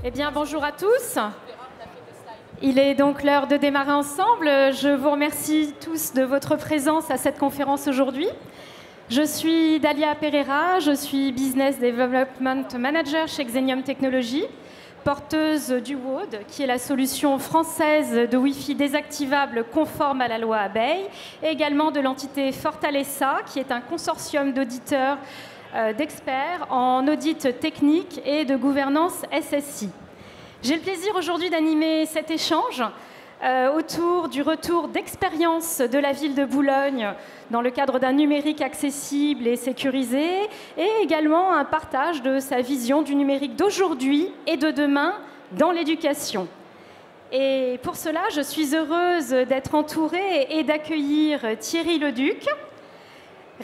Eh bien, bonjour à tous. Il est donc l'heure de démarrer ensemble. Je vous remercie tous de votre présence à cette conférence aujourd'hui. Je suis Dalia Pereira, je suis Business Development Manager chez Xenium Technologies, porteuse du WOD, qui est la solution française de Wi-Fi désactivable conforme à la loi Abeille, et également de l'entité Fortaleza, qui est un consortium d'auditeurs d'experts en audit technique et de gouvernance SSI. J'ai le plaisir aujourd'hui d'animer cet échange autour du retour d'expérience de la ville de Boulogne dans le cadre d'un numérique accessible et sécurisé, et également un partage de sa vision du numérique d'aujourd'hui et de demain dans l'éducation. Et pour cela, je suis heureuse d'être entourée et d'accueillir Thierry Leduc,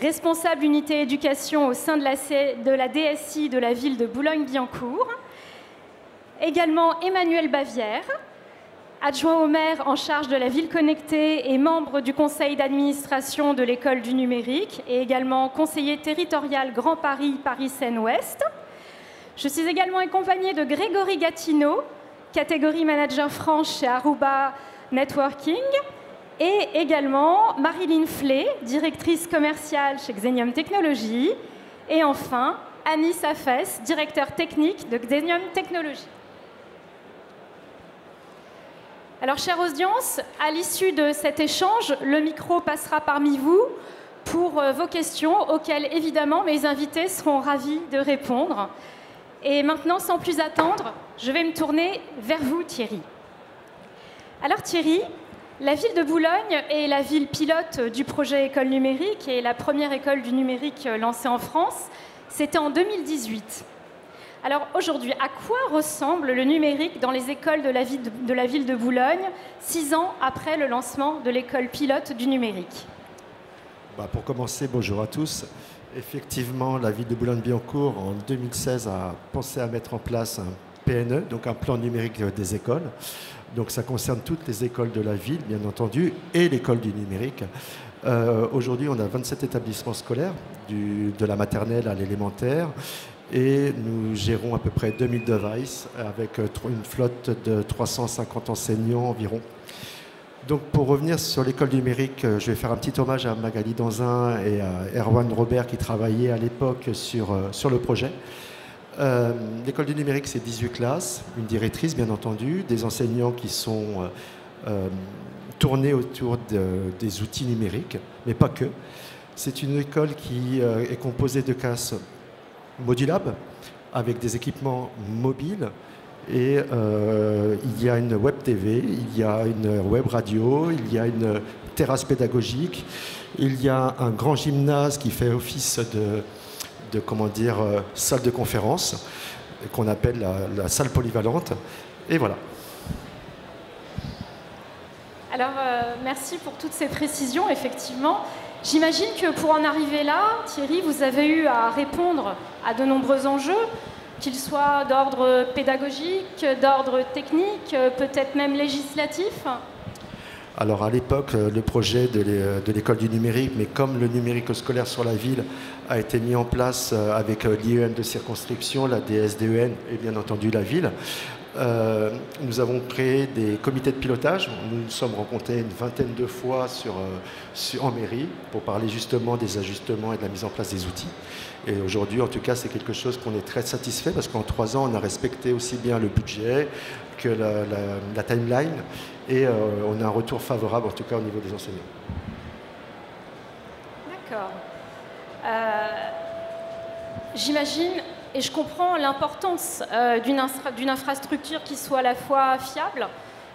responsable unité éducation au sein de la DSI de la ville de Boulogne-Billancourt. Également Emmanuel Bavière, adjoint au maire en charge de la ville connectée et membre du conseil d'administration de l'école du numérique, et également conseiller territorial Grand Paris, Paris-Seine-Ouest. Je suis également accompagnée de Grégory Gatineau, catégorie manager France chez Aruba Networking, et également Marilyn Flé, directrice commerciale chez Xenium Technologies, et enfin Annie Safes, directeur technique de Xenium Technologies. Alors, chère audience, à l'issue de cet échange, le micro passera parmi vous pour vos questions, auxquelles, évidemment, mes invités seront ravis de répondre. Et maintenant, sans plus attendre, je vais me tourner vers vous, Thierry. Alors, Thierry, la ville de Boulogne est la ville pilote du projet École numérique et la première école du numérique lancée en France. C'était en 2018. Alors aujourd'hui, à quoi ressemble le numérique dans les écoles de la ville de Boulogne, 6 ans après le lancement de l'école pilote du numérique? Pour commencer, bonjour à tous. Effectivement, la ville de Boulogne-Billancourt, en 2016, a pensé à mettre en place un PNE, donc un plan numérique des écoles. Donc ça concerne toutes les écoles de la ville, bien entendu, et l'école du numérique. Aujourd'hui, on a 27 établissements scolaires, de la maternelle à l'élémentaire. Et nous gérons à peu près 2000 devices avec une flotte de 350 enseignants environ. Donc pour revenir sur l'école numérique, je vais faire un petit hommage à Magali Danzin et à Erwan Robert qui travaillaient à l'époque sur le projet. L'école du numérique, c'est 18 classes, une directrice bien entendu, des enseignants qui sont tournés autour des outils numériques, mais pas que. C'est une école qui est composée de classes modulables, avec des équipements mobiles, et il y a une web TV, il y a une web radio, il y a une terrasse pédagogique, il y a un grand gymnase qui fait office de salle de conférence, qu'on appelle la salle polyvalente, et voilà. Alors, merci pour toutes ces précisions, effectivement. J'imagine que pour en arriver là, Thierry, vous avez eu à répondre à de nombreux enjeux, qu'ils soient d'ordre pédagogique, d'ordre technique, peut-être même législatif. Alors à l'époque, le projet de l'école du numérique, mais comme le numérique scolaire sur la ville a été mis en place avec l'IEN de circonscription, la DSDEN et bien entendu la ville, nous avons créé des comités de pilotage. Nous nous sommes rencontrés une vingtaine de fois en mairie pour parler justement des ajustements et de la mise en place des outils. Et aujourd'hui, en tout cas, c'est quelque chose qu'on est très satisfait parce qu'en 3 ans, on a respecté aussi bien le budget que la timeline et on a un retour favorable, en tout cas au niveau des enseignants. D'accord. J'imagine et je comprends l'importance d'une infrastructure qui soit à la fois fiable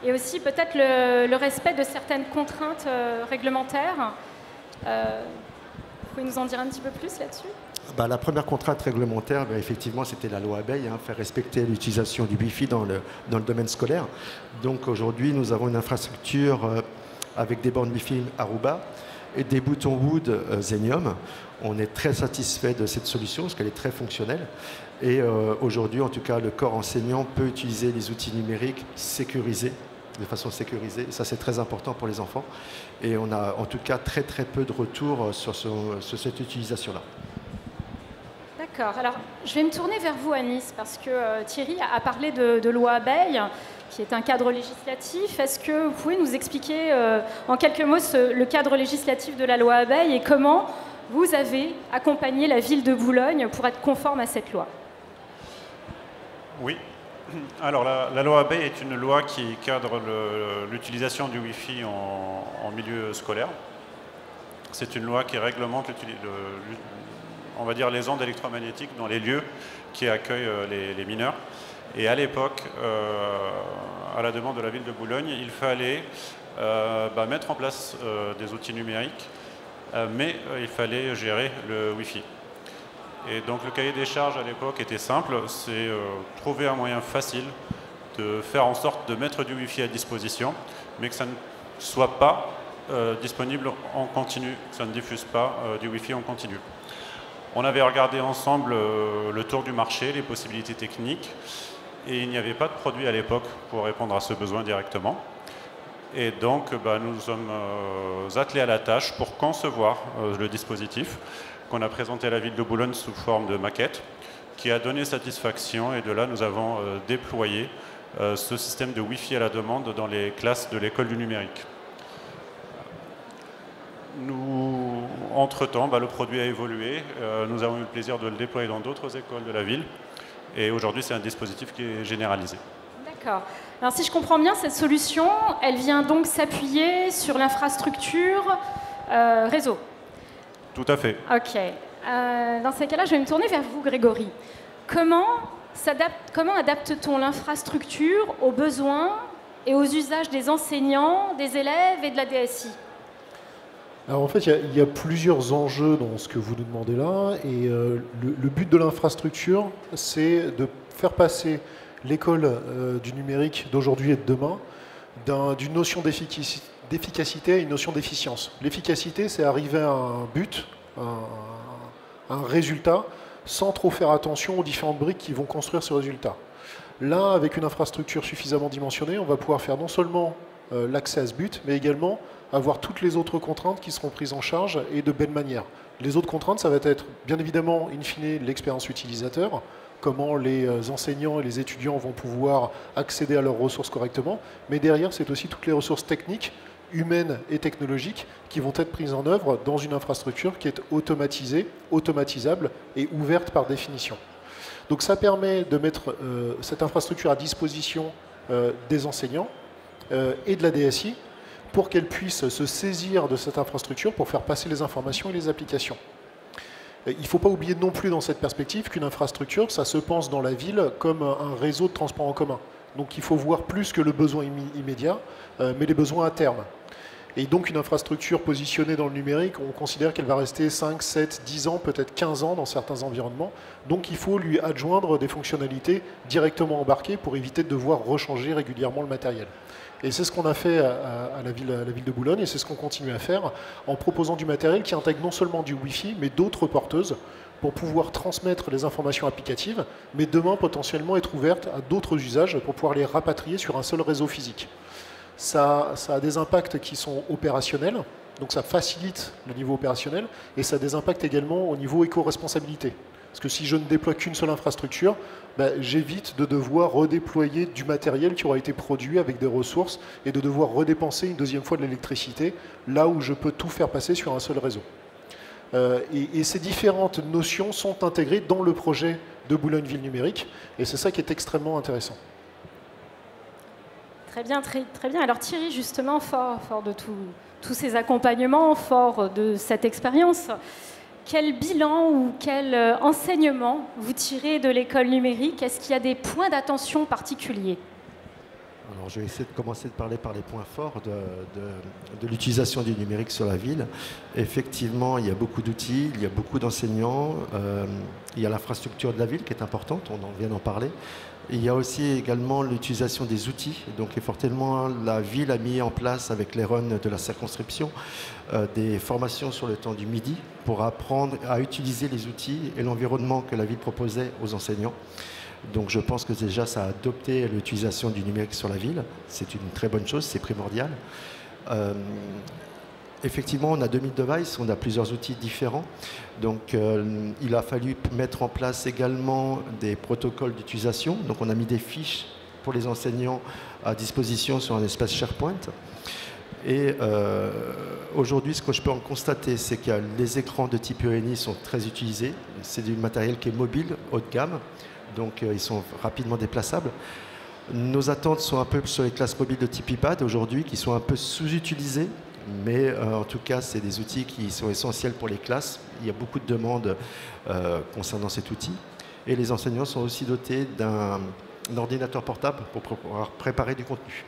et aussi peut-être le respect de certaines contraintes réglementaires. Vous pouvez nous en dire un petit peu plus là-dessus ? La première contrainte réglementaire, effectivement, c'était la loi Abeille, faire respecter l'utilisation du Wi-Fi dans le domaine scolaire. Donc aujourd'hui, nous avons une infrastructure avec des bornes Wi-Fi Aruba et des boutons Wood Xenium. On est très satisfait de cette solution parce qu'elle est très fonctionnelle. Et aujourd'hui, en tout cas, le corps enseignant peut utiliser les outils numériques sécurisés, de façon sécurisée. Ça, c'est très important pour les enfants. Et on a en tout cas très peu de retours sur cette utilisation-là. D'accord. Alors, je vais me tourner vers vous, Anis, parce que Thierry a parlé de loi Abeille, qui est un cadre législatif. Est-ce que vous pouvez nous expliquer en quelques mots le cadre législatif de la loi Abeille et comment vous avez accompagné la ville de Boulogne pour être conforme à cette loi? Oui. Alors, la loi Abeille est une loi qui cadre l'utilisation du Wi-Fi en milieu scolaire. C'est une loi qui réglemente on va dire les ondes électromagnétiques dans les lieux qui accueillent les mineurs. Et à l'époque, à la demande de la ville de Boulogne, il fallait mettre en place des outils numériques, mais il fallait gérer le Wi-Fi. Et donc le cahier des charges à l'époque était simple, c'est trouver un moyen facile de faire en sorte de mettre du Wi-Fi à disposition, mais que ça ne soit pas disponible en continu, que ça ne diffuse pas du Wi-Fi en continu. On avait regardé ensemble le tour du marché, les possibilités techniques, et il n'y avait pas de produit à l'époque pour répondre à ce besoin directement. Et donc nous nous sommes attelés à la tâche pour concevoir le dispositif qu'on a présenté à la ville de Boulogne sous forme de maquette, qui a donné satisfaction, et de là nous avons déployé ce système de Wi-Fi à la demande dans les classes de l'école du numérique. Entre-temps, le produit a évolué, nous avons eu le plaisir de le déployer dans d'autres écoles de la ville, et aujourd'hui c'est un dispositif qui est généralisé. D'accord. Alors si je comprends bien, cette solution, elle vient donc s'appuyer sur l'infrastructure réseau. Tout à fait. Ok. Dans ces cas-là, je vais me tourner vers vous, Grégory. Comment adapte-t-on l'infrastructure aux besoins et aux usages des enseignants, des élèves et de la DSI? Alors en fait, il y a plusieurs enjeux dans ce que vous nous demandez là, et le but de l'infrastructure, c'est de faire passer l'école du numérique d'aujourd'hui et de demain d'une notion d'efficacité à une notion d'efficience. L'efficacité, c'est arriver à un but, à un résultat, sans trop faire attention aux différentes briques qui vont construire ce résultat. Là, avec une infrastructure suffisamment dimensionnée, on va pouvoir faire non seulement l'accès à ce but, mais également avoir toutes les autres contraintes qui seront prises en charge et de belle manière. Les autres contraintes, ça va être bien évidemment, in fine, l'expérience utilisateur, comment les enseignants et les étudiants vont pouvoir accéder à leurs ressources correctement, mais derrière, c'est aussi toutes les ressources techniques, humaines et technologiques qui vont être prises en œuvre dans une infrastructure qui est automatisée, automatisable et ouverte par définition. Donc ça permet de mettre cette infrastructure à disposition des enseignants et de la DSI pour qu'elle puisse se saisir de cette infrastructure pour faire passer les informations et les applications. Il ne faut pas oublier non plus dans cette perspective qu'une infrastructure, ça se pense dans la ville comme un réseau de transport en commun. Donc il faut voir plus que le besoin immédiat, mais les besoins à terme. Et donc une infrastructure positionnée dans le numérique, on considère qu'elle va rester 5, 7, 10 ans, peut-être 15 ans dans certains environnements. Donc il faut lui adjoindre des fonctionnalités directement embarquées pour éviter de devoir rechanger régulièrement le matériel. Et c'est ce qu'on a fait à la ville de Boulogne, et c'est ce qu'on continue à faire en proposant du matériel qui intègre non seulement du Wi-Fi, mais d'autres porteuses pour pouvoir transmettre les informations applicatives, mais demain potentiellement être ouverte à d'autres usages pour pouvoir les rapatrier sur un seul réseau physique. Ça a des impacts qui sont opérationnels, donc ça facilite le niveau opérationnel, et ça a des impacts également au niveau éco-responsabilité. Parce que si je ne déploie qu'une seule infrastructure, j'évite de devoir redéployer du matériel qui aura été produit avec des ressources et de devoir redépenser une deuxième fois de l'électricité, là où je peux tout faire passer sur un seul réseau. Et ces différentes notions sont intégrées dans le projet de Boulogne Ville Numérique, et c'est ça qui est extrêmement intéressant. Très bien, très bien. Alors Thierry, justement, fort de tous ces accompagnements, fort de cette expérience, quel bilan ou quel enseignement vous tirez de l'école numérique? Est-ce qu'il y a des points d'attention particuliers? Alors, je vais essayer de commencer de parler par les points forts de l'utilisation du numérique sur la ville. Effectivement, il y a beaucoup d'outils, il y a beaucoup d'enseignants, il y a l'infrastructure de la ville qui est importante, on vient d'en parler. Il y a aussi également l'utilisation des outils. Donc, fortement, la ville a mis en place, avec les runs de la circonscription, des formations sur le temps du midi pour apprendre à utiliser les outils et l'environnement que la ville proposait aux enseignants. Donc, je pense que déjà, ça a adopté l'utilisation du numérique sur la ville. C'est une très bonne chose, c'est primordial. effectivement, on a 2000 devices, on a plusieurs outils différents. Donc, il a fallu mettre en place également des protocoles d'utilisation. Donc, on a mis des fiches pour les enseignants à disposition sur un espace SharePoint. Et aujourd'hui, ce que je peux en constater, c'est que les écrans de type ENI sont très utilisés. C'est du matériel qui est mobile, haut de gamme, donc ils sont rapidement déplaçables. Nos attentes sont un peu sur les classes mobiles de type iPad aujourd'hui, qui sont un peu sous-utilisées, mais en tout cas, c'est des outils qui sont essentiels pour les classes. Il y a beaucoup de demandes concernant cet outil. Et les enseignants sont aussi dotés d'un ordinateur portable pour pouvoir préparer du contenu.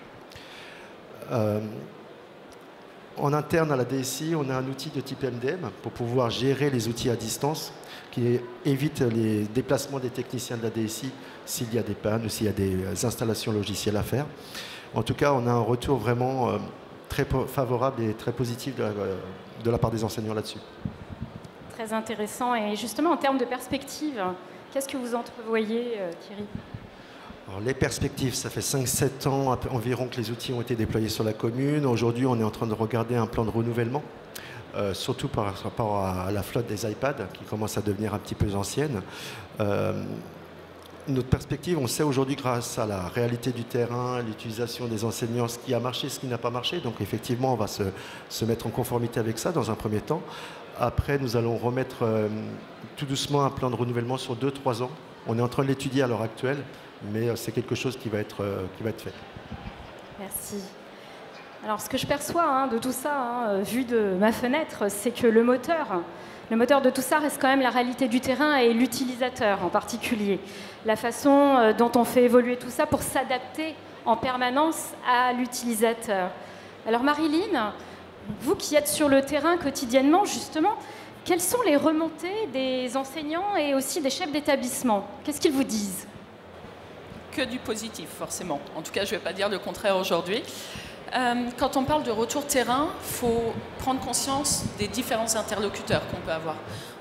En interne à la DSI, on a un outil de type MDM pour pouvoir gérer les outils à distance, qui évite les déplacements des techniciens de la DSI s'il y a des pannes ou s'il y a des installations logicielles à faire. En tout cas, on a un retour vraiment très favorable et très positif de la part des enseignants là-dessus. Très intéressant. Et justement, en termes de perspective, qu'est-ce que vous entrevoyez, Thierry ? Alors, les perspectives, ça fait 5-7 ans environ que les outils ont été déployés sur la commune. Aujourd'hui, on est en train de regarder un plan de renouvellement, surtout par rapport à la flotte des iPads qui commence à devenir un petit peu ancienne. Notre perspective, on sait aujourd'hui grâce à la réalité du terrain, l'utilisation des enseignants, ce qui a marché, ce qui n'a pas marché. Donc effectivement, on va se mettre en conformité avec ça dans un premier temps. Après, nous allons remettre tout doucement un plan de renouvellement sur 2-3 ans. On est en train de l'étudier à l'heure actuelle, mais c'est quelque chose qui va être fait. Merci. Alors, ce que je perçois de tout ça, vu de ma fenêtre, c'est que le moteur de tout ça reste quand même la réalité du terrain et l'utilisateur en particulier. La façon dont on fait évoluer tout ça pour s'adapter en permanence à l'utilisateur. Alors, Marilyn, vous qui êtes sur le terrain quotidiennement, justement, quelles sont les remontées des enseignants et aussi des chefs d'établissement? Qu'est-ce qu'ils vous disent? Que du positif, forcément. En tout cas, je ne vais pas dire le contraire aujourd'hui. Quand on parle de retour terrain, il faut prendre conscience des différents interlocuteurs qu'on peut avoir.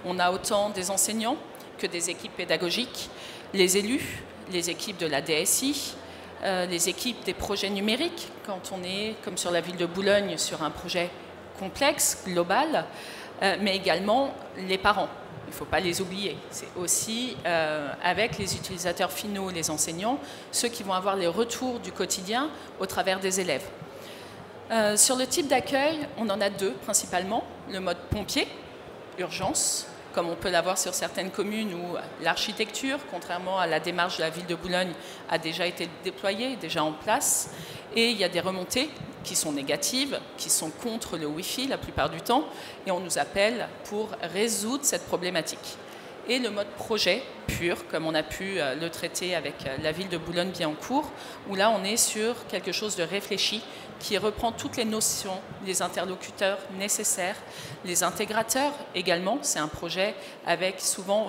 On a autant des enseignants que des équipes pédagogiques, les élus, les équipes de la DSI, les équipes des projets numériques, quand on est, comme sur la ville de Boulogne, sur un projet complexe, global, mais également les parents. Il ne faut pas les oublier. C'est aussi avec les utilisateurs finaux, les enseignants, ceux qui vont avoir les retours du quotidien au travers des élèves. Sur le type d'accueil, on en a deux principalement. Le mode pompier, urgence, comme on peut l'avoir sur certaines communes où l'architecture, contrairement à la démarche de la ville de Boulogne, a déjà été déployée, déjà en place. Et il y a des remontées qui sont négatives, qui sont contre le Wi-Fi la plupart du temps, et on nous appelle pour résoudre cette problématique. Et le mode projet pur, comme on a pu le traiter avec la ville de Boulogne-Billancourt, où là on est sur quelque chose de réfléchi, qui reprend toutes les notions, les interlocuteurs nécessaires, les intégrateurs également. C'est un projet avec souvent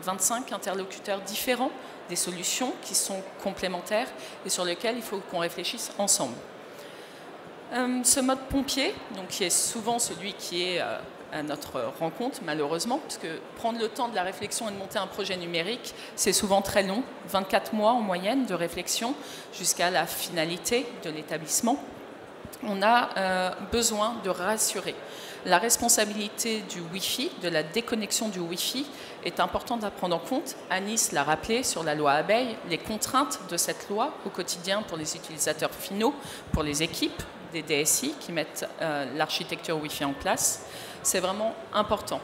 20-25 interlocuteurs différents, des solutions qui sont complémentaires et sur lesquelles il faut qu'on réfléchisse ensemble. Ce mode pompier, donc, qui est souvent celui qui est à notre rencontre, malheureusement, parce que prendre le temps de la réflexion et de monter un projet numérique, c'est souvent très long, 24 mois en moyenne de réflexion jusqu'à la finalité de l'établissement. On a besoin de rassurer. La responsabilité du Wi-Fi, de la déconnexion du Wi-Fi, est importante à prendre en compte. Anis l'a rappelé sur la loi Abeille, les contraintes de cette loi au quotidien pour les utilisateurs finaux, pour les équipes des DSI qui mettent l'architecture Wi-Fi en place. C'est vraiment important.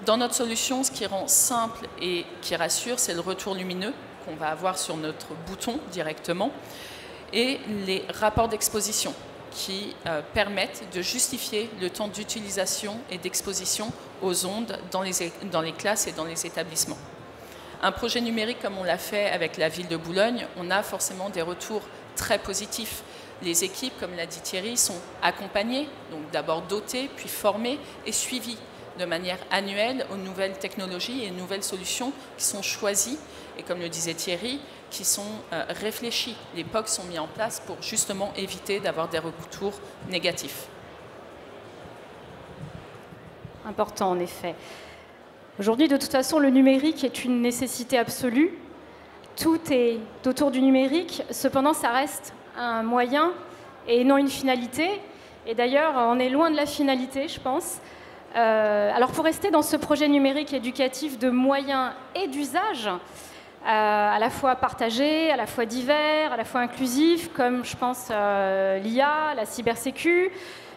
Dans notre solution, ce qui rend simple et qui rassure, c'est le retour lumineux qu'on va avoir sur notre bouton directement et les rapports d'exposition qui permettent de justifier le temps d'utilisation et d'exposition aux ondes dans les classes et dans les établissements. Un projet numérique comme on l'a fait avec la ville de Boulogne, on a forcément des retours très positifs. Les équipes, comme l'a dit Thierry, sont accompagnées, donc d'abord dotées, puis formées et suivies de manière annuelle aux nouvelles technologies et nouvelles solutions qui sont choisies et, comme le disait Thierry, qui sont réfléchis. Les POC sont mis en place pour justement éviter d'avoir des retours négatifs. Important, en effet. Aujourd'hui, de toute façon, le numérique est une nécessité absolue. Tout est autour du numérique. Cependant, ça reste un moyen et non une finalité. Et d'ailleurs, on est loin de la finalité, je pense. Alors pour rester dans ce projet numérique éducatif de moyens et d'usage, à la fois partagés, à la fois divers, à la fois inclusifs, comme je pense l'IA, la cybersécu,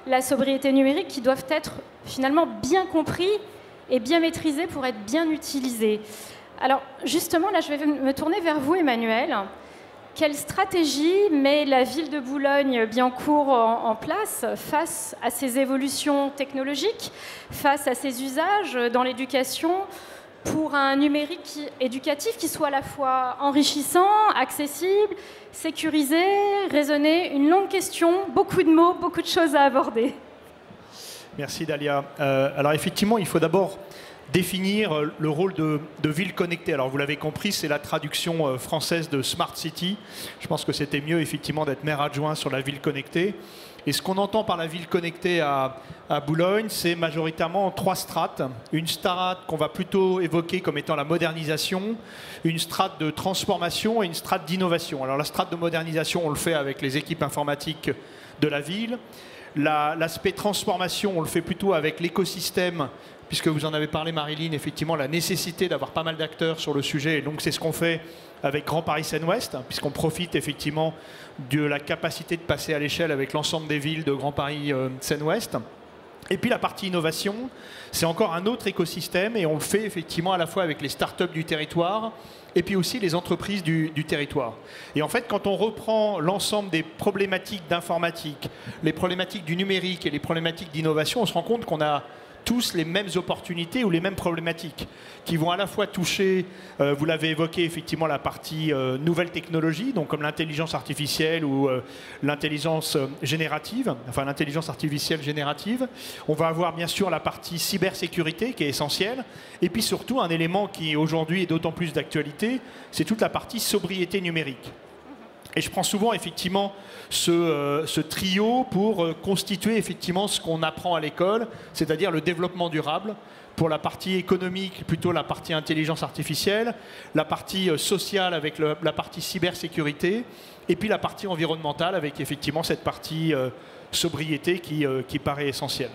la sobriété numérique, qui doivent être finalement bien compris et bien maîtrisés pour être bien utilisés. Alors justement, là je vais me tourner vers vous, Emmanuel. Quelle stratégie met la ville de Boulogne-Billancourt en place face à ces évolutions technologiques, face à ces usages dans l'éducation, pour un numérique éducatif qui soit à la fois enrichissant, accessible, sécurisé, raisonné? Une longue question, beaucoup de mots, beaucoup de choses à aborder. Merci Dalia. Alors effectivement, il faut d'abord définir le rôle de ville connectée. Alors vous l'avez compris, c'est la traduction française de Smart City. Je pense que c'était mieux effectivement d'être maire adjoint sur la ville connectée. Et ce qu'on entend par la ville connectée à Boulogne, c'est majoritairement 3 strates. Une strate qu'on va plutôt évoquer comme étant la modernisation, une strate de transformation et une strate d'innovation. Alors la strate de modernisation, on le fait avec les équipes informatiques de la ville. L'aspect transformation, on le fait plutôt avec l'écosystème, puisque vous en avez parlé, Marilyn, effectivement, la nécessité d'avoir pas mal d'acteurs sur le sujet. Et donc, c'est ce qu'on fait avec Grand Paris Seine-Ouest, puisqu'on profite effectivement de la capacité de passer à l'échelle avec l'ensemble des villes de Grand Paris Seine-Ouest. Et puis, la partie innovation, c'est encore un autre écosystème, et on le fait effectivement à la fois avec les startups du territoire, et puis aussi les entreprises du territoire. Et en fait, quand on reprend l'ensemble des problématiques d'informatique, les problématiques du numérique et les problématiques d'innovation, on se rend compte qu'on a tous les mêmes opportunités ou les mêmes problématiques qui vont à la fois toucher, vous l'avez évoqué effectivement, la partie nouvelles technologies, donc comme l'intelligence artificielle ou l'intelligence générative, enfin l'intelligence artificielle générative. On va avoir bien sûr la partie cybersécurité qui est essentielle, et puis surtout un élément qui aujourd'hui est d'autant plus d'actualité, c'est toute la partie sobriété numérique. Et je prends souvent effectivement ce trio pour constituer effectivement ce qu'on apprend à l'école, c'est-à-dire le développement durable. Pour la partie économique, plutôt la partie intelligence artificielle, la partie sociale avec la partie cybersécurité, et puis la partie environnementale avec effectivement cette partie sobriété qui paraît essentielle.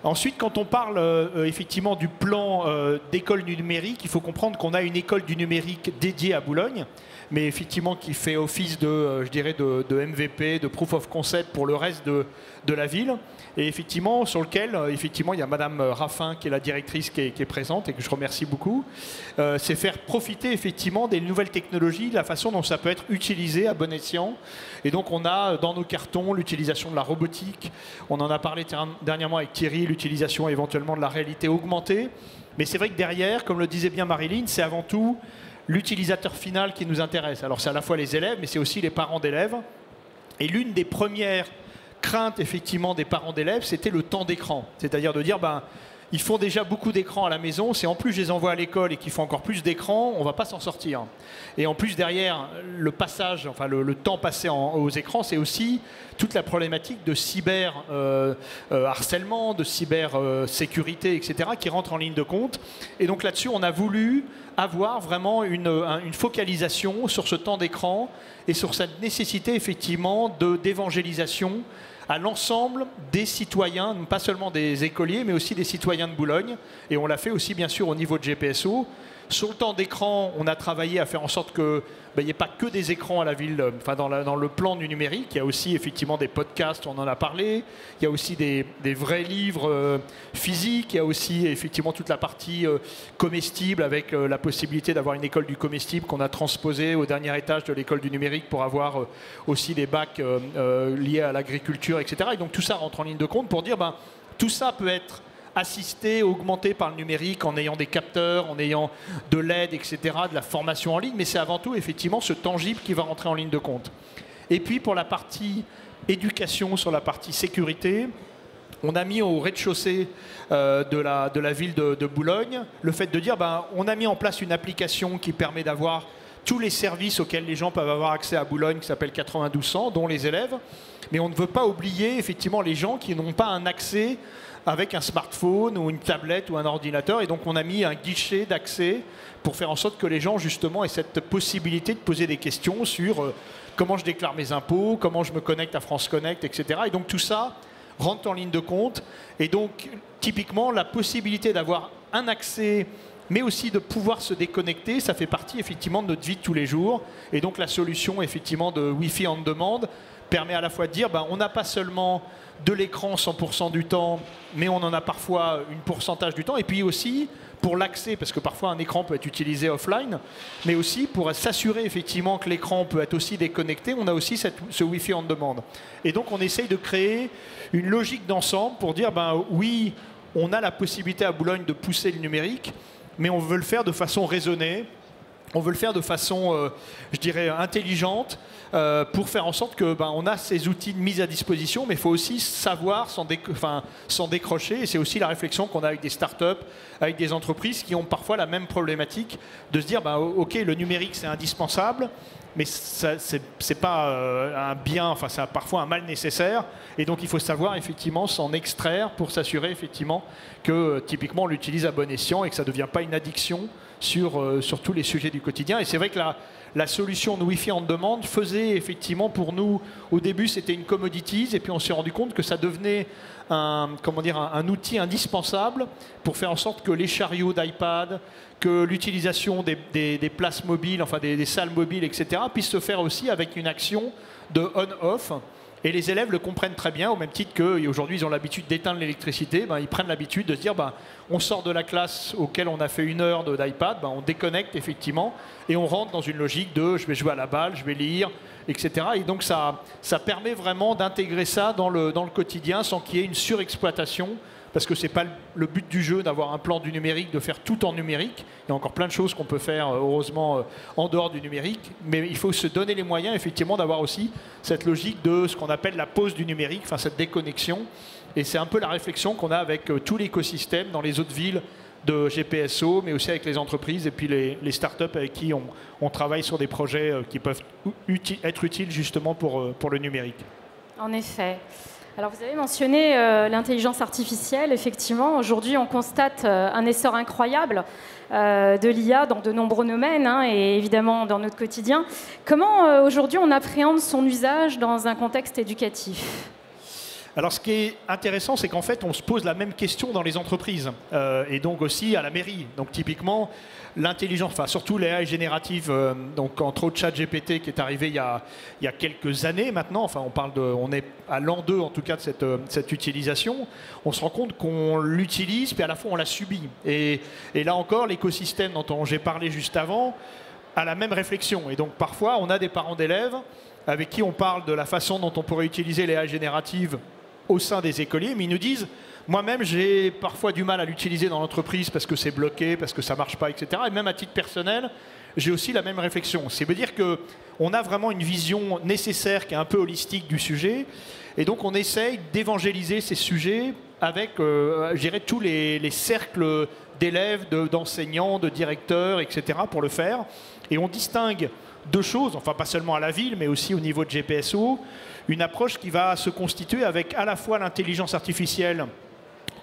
Ensuite, quand on parle effectivement du plan d'école du numérique, il faut comprendre qu'on a une école du numérique dédiée à Boulogne, mais effectivement qui fait office de, je dirais, de MVP, de proof of concept pour le reste de la ville, et effectivement sur lequel effectivement il y a Madame Raffin qui est la directrice qui est présente et que je remercie beaucoup. C'est faire profiter effectivement des nouvelles technologies, la façon dont ça peut être utilisé à bon escient. Et donc on a dans nos cartons l'utilisation de la robotique, on en a parlé dernièrement avec Thierry, l'utilisation éventuellement de la réalité augmentée. Mais c'est vrai que derrière, comme le disait bien Marilyn, c'est avant tout l'utilisateur final qui nous intéresse. Alors c'est à la fois les élèves, mais c'est aussi les parents d'élèves. Et l'une des premières craintes effectivement des parents d'élèves, c'était le temps d'écran. C'est-à-dire de dire, ils font déjà beaucoup d'écran à la maison, si en plus je les envoie à l'école et qu'ils font encore plus d'écran, on ne va pas s'en sortir. Et en plus derrière, le passage, enfin le temps passé aux écrans, c'est aussi toute la problématique de cyber harcèlement, de cyber sécurité, etc., qui rentre en ligne de compte. Et donc là-dessus, on a voulu avoir vraiment une focalisation sur ce temps d'écran et sur cette nécessité effectivement d'évangélisation à l'ensemble des citoyens, pas seulement des écoliers, mais aussi des citoyens de Boulogne. Et on l'a fait aussi, bien sûr, au niveau de GPSO. Sur le temps d'écran, on a travaillé à faire en sorte qu'il n'y ait pas que des écrans à la ville, enfin dans le plan du numérique. Il y a aussi effectivement des podcasts, on en a parlé. Il y a aussi des vrais livres physiques. Il y a aussi effectivement toute la partie comestible avec la possibilité d'avoir une école du comestible qu'on a transposée au dernier étage de l'école du numérique pour avoir aussi des bacs liés à l'agriculture, etc. Et donc tout ça rentre en ligne de compte pour dire tout ça peut être assisté, augmenté par le numérique en ayant des capteurs, en ayant de l'aide, etc., de la formation en ligne, mais c'est avant tout effectivement ce tangible qui va rentrer en ligne de compte. Et puis pour la partie éducation, sur la partie sécurité, on a mis au rez-de-chaussée de la ville de Boulogne le fait de dire on a mis en place une application qui permet d'avoir tous les services auxquels les gens peuvent avoir accès à Boulogne, qui s'appelle 9200, dont les élèves, mais on ne veut pas oublier effectivement les gens qui n'ont pas un accès avec un smartphone ou une tablette ou un ordinateur. Et donc on a mis un guichet d'accès pour faire en sorte que les gens justement aient cette possibilité de poser des questions sur comment je déclare mes impôts, comment je me connecte à France Connect, etc. Et donc tout ça rentrent en ligne de compte. Et donc, typiquement, la possibilité d'avoir un accès, mais aussi de pouvoir se déconnecter, ça fait partie effectivement de notre vie de tous les jours. Et donc, la solution effectivement de Wi-Fi on demand permet à la fois de dire, on n'a pas seulement de l'écran 100% du temps, mais on en a parfois un pourcentage du temps. Et puis aussi, pour l'accès, parce que parfois un écran peut être utilisé offline, mais aussi pour s'assurer effectivement que l'écran peut être aussi déconnecté, on a aussi ce Wi-Fi on demand. Et donc on essaye de créer une logique d'ensemble pour dire, oui, on a la possibilité à Boulogne de pousser le numérique, mais on veut le faire de façon raisonnée, on veut le faire de façon, je dirais, intelligente, pour faire en sorte que on a ces outils de mise à disposition, mais il faut aussi savoir s'en décrocher. Et c'est aussi la réflexion qu'on a avec des startups, avec des entreprises qui ont parfois la même problématique de se dire, ok, le numérique c'est indispensable, mais c'est pas un bien, c'est parfois un mal nécessaire. Et donc il faut savoir effectivement s'en extraire pour s'assurer effectivement que typiquement on l'utilise à bon escient et que ça ne devient pas une addiction sur tous les sujets du quotidien. Et c'est vrai que la solution de Wi-Fi on demand faisait effectivement pour nous, au début c'était une commodities, et puis on s'est rendu compte que ça devenait un outil indispensable pour faire en sorte que les chariots d'iPad, que l'utilisation des places mobiles, des salles mobiles, etc., puissent se faire aussi avec une action de on-off. Et les élèves le comprennent très bien, au même titre qu'aujourd'hui ils ont l'habitude d'éteindre l'électricité, ils prennent l'habitude de se dire on sort de la classe auquel on a fait 1 heure d'iPad, on déconnecte effectivement et on rentre dans une logique de je vais jouer à la balle, je vais lire, etc. Et donc ça permet vraiment d'intégrer ça dans le quotidien sans qu'il y ait une surexploitation, parce que ce n'est pas le but du jeu d'avoir un plan du numérique, de faire tout en numérique. Il y a encore plein de choses qu'on peut faire, heureusement, en dehors du numérique. Mais il faut se donner les moyens, effectivement, d'avoir aussi cette logique de ce qu'on appelle la pause du numérique, cette déconnexion. Et c'est un peu la réflexion qu'on a avec tout l'écosystème dans les autres villes de GPSO, mais aussi avec les entreprises et puis les startups avec qui on travaille sur des projets qui peuvent être utiles justement pour le numérique. En effet. Alors vous avez mentionné l'intelligence artificielle. Effectivement, aujourd'hui, on constate un essor incroyable de l'IA dans de nombreux domaines, et évidemment dans notre quotidien. Comment aujourd'hui on appréhende son usage dans un contexte éducatif ? Alors ce qui est intéressant, c'est qu'en fait, on se pose la même question dans les entreprises et donc aussi à la mairie. Donc typiquement, l'intelligence, surtout l'AI générative, donc entre autres ChatGPT qui est arrivé il y a quelques années maintenant, on est à l'an 2 en tout cas de cette utilisation, on se rend compte qu'on l'utilise, puis à la fois on la subit. Et là encore, l'écosystème dont j'ai parlé juste avant a la même réflexion. Et donc parfois, on a des parents d'élèves avec qui on parle de la façon dont on pourrait utiliser l'AI générative au sein des écoliers, mais ils nous disent, moi-même j'ai parfois du mal à l'utiliser dans l'entreprise parce que c'est bloqué, parce que ça ne marche pas, etc. Et même à titre personnel, j'ai aussi la même réflexion. C'est veut dire qu'on a vraiment une vision nécessaire qui est un peu holistique du sujet, et donc on essaye d'évangéliser ces sujets avec, je dirais, tous les cercles d'élèves, d'enseignants, de directeurs, etc. pour le faire. Et on distingue 2 choses, pas seulement à la ville, mais aussi au niveau de GPSO, une approche qui va se constituer avec à la fois l'intelligence artificielle,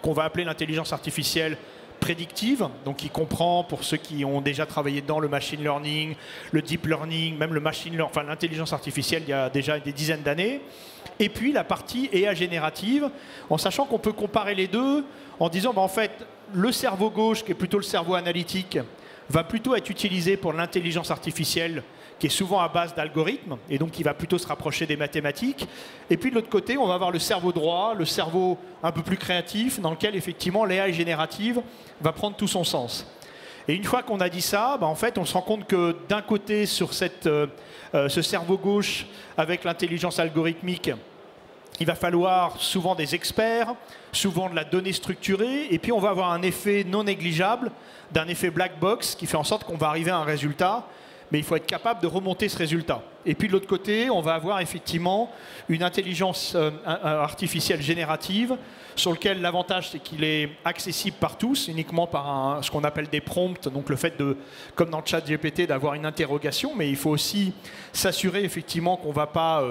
qu'on va appeler l'intelligence artificielle prédictive, donc qui comprend, pour ceux qui ont déjà travaillé dedans, le machine learning, le deep learning, même le l'intelligence artificielle il y a déjà des dizaines d'années, et puis la partie AI générative, en sachant qu'on peut comparer les deux, en disant en fait, le cerveau gauche, qui est plutôt le cerveau analytique, va plutôt être utilisé pour l'intelligence artificielle, qui est souvent à base d'algorithmes, et donc qui va plutôt se rapprocher des mathématiques. Et puis de l'autre côté, on va avoir le cerveau droit, le cerveau un peu plus créatif, dans lequel effectivement l'AI générative va prendre tout son sens. Et une fois qu'on a dit ça, en fait, on se rend compte que d'un côté, sur ce cerveau gauche, avec l'intelligence algorithmique, il va falloir souvent des experts, souvent de la donnée structurée, et puis on va avoir un effet non négligeable, d'un effet black box, qui fait en sorte qu'on va arriver à un résultat, mais il faut être capable de remonter ce résultat. Et puis de l'autre côté, on va avoir effectivement une intelligence artificielle générative, sur lequel l'avantage c'est qu'il est accessible par tous, uniquement par ce qu'on appelle des prompts, donc le fait de, comme dans le chat GPT, d'avoir une interrogation, mais il faut aussi s'assurer effectivement qu'on ne va pas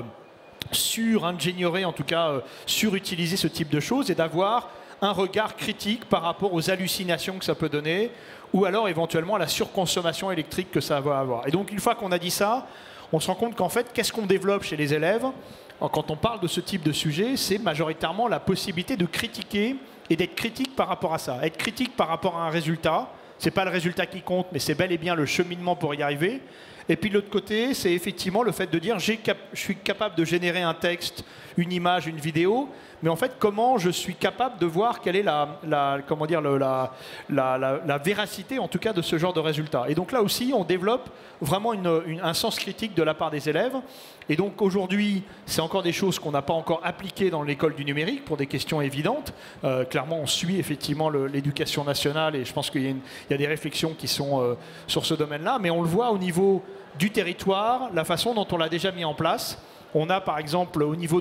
sur-ingénierer, en tout cas surutiliser ce type de choses, et d'avoir un regard critique par rapport aux hallucinations que ça peut donner, ou alors éventuellement à la surconsommation électrique que ça va avoir. Et donc une fois qu'on a dit ça, on se rend compte qu'en fait, qu'est-ce qu'on développe chez les élèves quand on parle de ce type de sujet? C'est majoritairement la possibilité de critiquer et d'être critique par rapport à ça. Être critique par rapport à un résultat, ce n'est pas le résultat qui compte, mais c'est bel et bien le cheminement pour y arriver. Et puis de l'autre côté, c'est effectivement le fait de dire je suis capable de générer un texte, une image, une vidéo, mais en fait, comment je suis capable de voir quelle est la véracité, en tout cas, de ce genre de résultat. Et donc là aussi, on développe vraiment un sens critique de la part des élèves. Et donc aujourd'hui, c'est encore des choses qu'on n'a pas encore appliquées dans l'école du numérique pour des questions évidentes. Clairement, on suit effectivement l'éducation nationale et je pense qu'il y a des réflexions qui sont sur ce domaine-là. Mais on le voit au niveau du territoire, la façon dont on l'a déjà mis en place. On a par exemple au niveau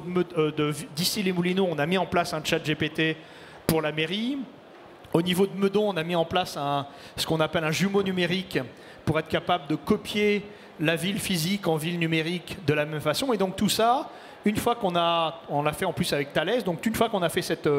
d'Issy-les-Moulineaux, on a mis en place un chat GPT pour la mairie. Au niveau de Meudon, on a mis en place ce qu'on appelle un jumeau numérique pour être capable de copier la ville physique en ville numérique de la même façon. Et donc tout ça, une fois on l'a fait en plus avec Thales, donc une fois qu'on a fait cet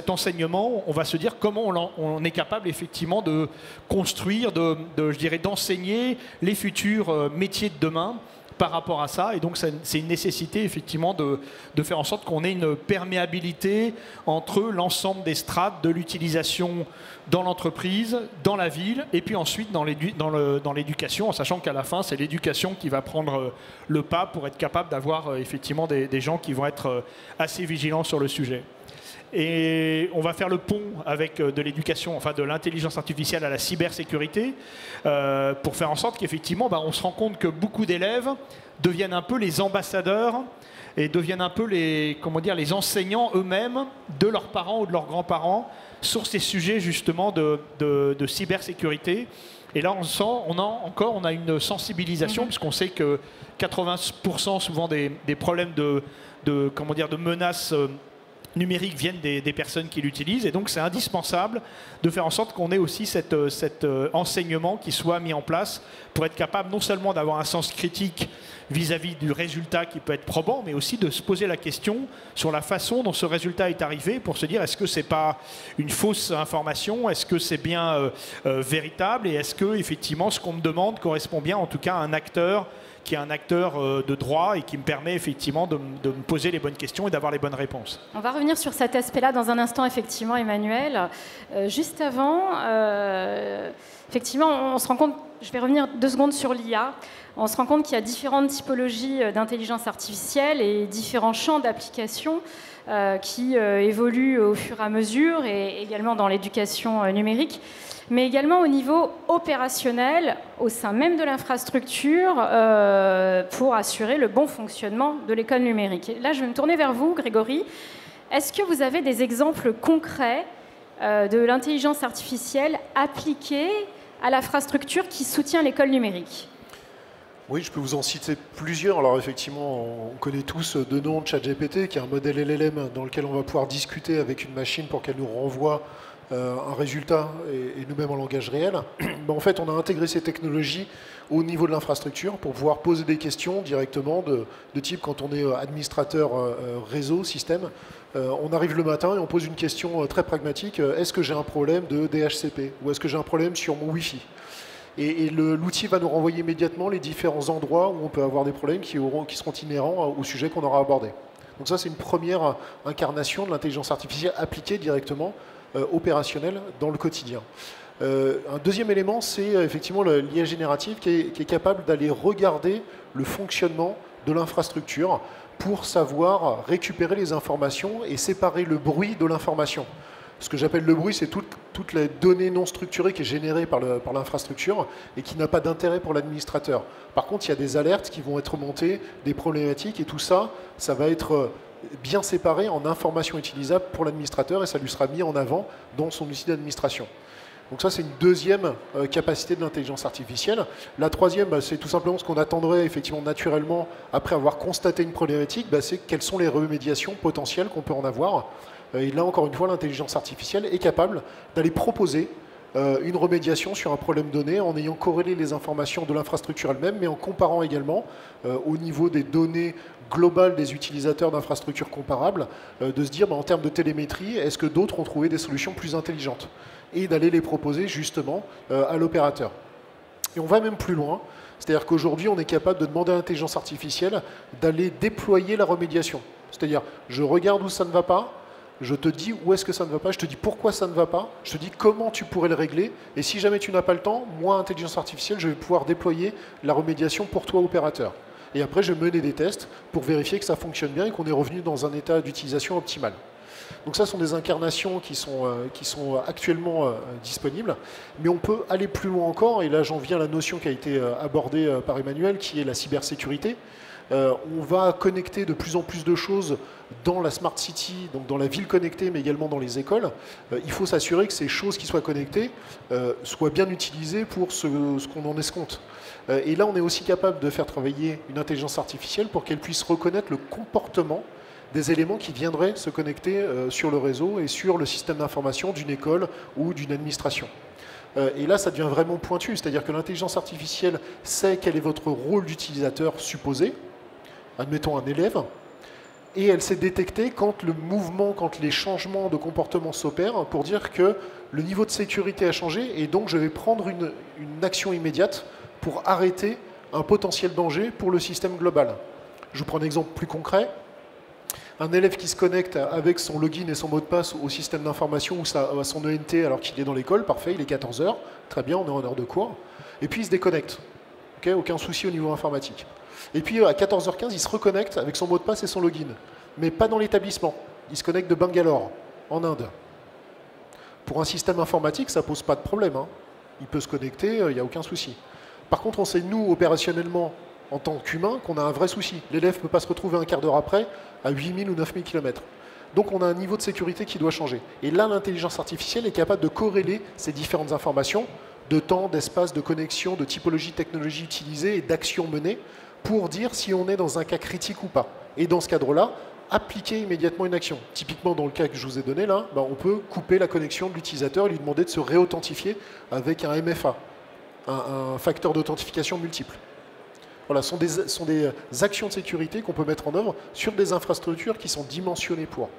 enseignement, on va se dire comment on est capable effectivement de construire, je dirais d'enseigner les futurs métiers de demain par rapport à ça. Et donc c'est une nécessité effectivement de faire en sorte qu'on ait une perméabilité entre l'ensemble des strates de l'utilisation dans l'entreprise, dans la ville, et puis ensuite dans l'éducation, en sachant qu'à la fin, c'est l'éducation qui va prendre le pas pour être capable d'avoir effectivement des gens qui vont être assez vigilants sur le sujet. Et on va faire le pont avec de l'éducation, enfin de l'intelligence artificielle à la cybersécurité, pour faire en sorte qu'effectivement, on se rend compte que beaucoup d'élèves deviennent un peu les ambassadeurs et deviennent un peu les enseignants eux-mêmes de leurs parents ou de leurs grands-parents sur ces sujets justement de cybersécurité. Et là, on a une sensibilisation, puisqu'on sait que 80% souvent des problèmes de menaces numériques viennent des personnes qui l'utilisent. Et donc, c'est indispensable de faire en sorte qu'on ait aussi cet enseignement qui soit mis en place pour être capable non seulement d'avoir un sens critique vis-à-vis du résultat qui peut être probant, mais aussi de se poser la question sur la façon dont ce résultat est arrivé pour se dire est-ce que c'est pas une fausse information, est-ce que c'est bien véritable et est-ce que effectivement ce qu'on me demande correspond bien en tout cas à un acteur qui est un acteur de droit et qui me permet effectivement de me poser les bonnes questions et d'avoir les bonnes réponses. On va revenir sur cet aspect-là dans un instant, effectivement, Emmanuel. Juste avant, effectivement, on se rend compte, je vais revenir 2 secondes sur l'IA, on se rend compte qu'il y a différentes typologies d'intelligence artificielle et différents champs d'application qui évoluent au fur et à mesure, et également dans l'éducation numérique, mais également au niveau opérationnel, au sein même de l'infrastructure, pour assurer le bon fonctionnement de l'école numérique. Et là, je vais me tourner vers vous, Grégory. Est-ce que vous avez des exemples concrets de l'intelligence artificielle appliquée à l'infrastructure qui soutient l'école numérique ? Oui, je peux vous en citer plusieurs. Alors effectivement, on connaît tous de nom ChatGPT, qui est un modèle LLM dans lequel on va pouvoir discuter avec une machine pour qu'elle nous renvoie un résultat et nous-mêmes en langage réel. En fait, on a intégré ces technologies au niveau de l'infrastructure pour pouvoir poser des questions directement de type quand on est administrateur réseau, système. On arrive le matin et on pose une question très pragmatique. Est-ce que j'ai un problème de DHCP ou est-ce que j'ai un problème sur mon Wi-Fi ? Et l'outil va nous renvoyer immédiatement les différents endroits où on peut avoir des problèmes qui seront inhérents au sujet qu'on aura abordé. Donc ça, c'est une première incarnation de l'intelligence artificielle appliquée directement, opérationnelle, dans le quotidien. Un deuxième élément, c'est effectivement l'IA générative qui est capable d'aller regarder le fonctionnement de l'infrastructure pour savoir récupérer les informations et séparer le bruit de l'information. Ce que j'appelle le bruit, c'est toutes les données non structurées qui est générée par l'infrastructure et qui n'a pas d'intérêt pour l'administrateur. Par contre, il y a des alertes qui vont être montées, des problématiques, et tout ça, ça va être bien séparé en informations utilisables pour l'administrateur et ça lui sera mis en avant dans son outil d'administration. Donc ça, c'est une deuxième capacité de l'intelligence artificielle. La troisième, c'est tout simplement ce qu'on attendrait effectivement naturellement après avoir constaté une problématique, c'est quelles sont les remédiations potentielles qu'on peut en avoir. Et là, encore une fois, l'intelligence artificielle est capable d'aller proposer une remédiation sur un problème donné en ayant corrélé les informations de l'infrastructure elle-même, mais en comparant également au niveau des données globales des utilisateurs d'infrastructures comparables, de se dire en termes de télémétrie, est-ce que d'autres ont trouvé des solutions plus intelligentes et d'aller les proposer justement à l'opérateur. Et on va même plus loin, c'est-à-dire qu'aujourd'hui on est capable de demander à l'intelligence artificielle d'aller déployer la remédiation. C'est-à-dire je regarde où ça ne va pas, je te dis où est-ce que ça ne va pas, je te dis pourquoi ça ne va pas, je te dis comment tu pourrais le régler, et si jamais tu n'as pas le temps, moi, intelligence artificielle, je vais pouvoir déployer la remédiation pour toi, opérateur. Et après, je vais mener des tests pour vérifier que ça fonctionne bien et qu'on est revenu dans un état d'utilisation optimal. Donc ça, ce sont des incarnations qui sont actuellement disponibles, mais on peut aller plus loin encore, et là j'en viens à la notion qui a été abordée par Emmanuel, qui est la cybersécurité. On va connecter de plus en plus de choses dans la Smart City, donc dans la ville connectée, mais également dans les écoles. Il faut s'assurer que ces choses qui soient connectées soient bien utilisées pour ce qu'on en escompte. Et là, on est aussi capable de faire travailler une intelligence artificielle pour qu'elle puisse reconnaître le comportement des éléments qui viendraient se connecter sur le réseau et sur le système d'information d'une école ou d'une administration. Et là, ça devient vraiment pointu, c'est-à-dire que l'intelligence artificielle sait quel est votre rôle d'utilisateur supposé, admettons un élève, et elle sait détecter quand le mouvement, quand les changements de comportement s'opèrent pour dire que le niveau de sécurité a changé et donc je vais prendre une action immédiate pour arrêter un potentiel danger pour le système global. Je vous prends un exemple plus concret. Un élève qui se connecte avec son login et son mot de passe au système d'information ou à son ENT alors qu'il est dans l'école, parfait, il est 14h, très bien, on est en heure de cours, et puis il se déconnecte. Okay, aucun souci au niveau informatique. Et puis à 14h15, il se reconnecte avec son mot de passe et son login, mais pas dans l'établissement. Il se connecte de Bangalore, en Inde. Pour un système informatique, ça ne pose pas de problème. Hein. Il peut se connecter, il n'y a aucun souci. Par contre, on sait, nous, opérationnellement, en tant qu'humain, qu'on a un vrai souci. L'élève ne peut pas se retrouver un quart d'heure après à 8000 ou 9000 km. Donc on a un niveau de sécurité qui doit changer. Et là, l'intelligence artificielle est capable de corréler ces différentes informations de temps, d'espace, de connexion, de typologie de technologie utilisée et d'actions menées pour dire si on est dans un cas critique ou pas. Et dans ce cadre-là, appliquer immédiatement une action. Typiquement, dans le cas que je vous ai donné là, on peut couper la connexion de l'utilisateur et lui demander de se réauthentifier avec un MFA, un facteur d'authentification multiple. Voilà, ce sont des actions de sécurité qu'on peut mettre en œuvre sur des infrastructures qui sont dimensionnées pour.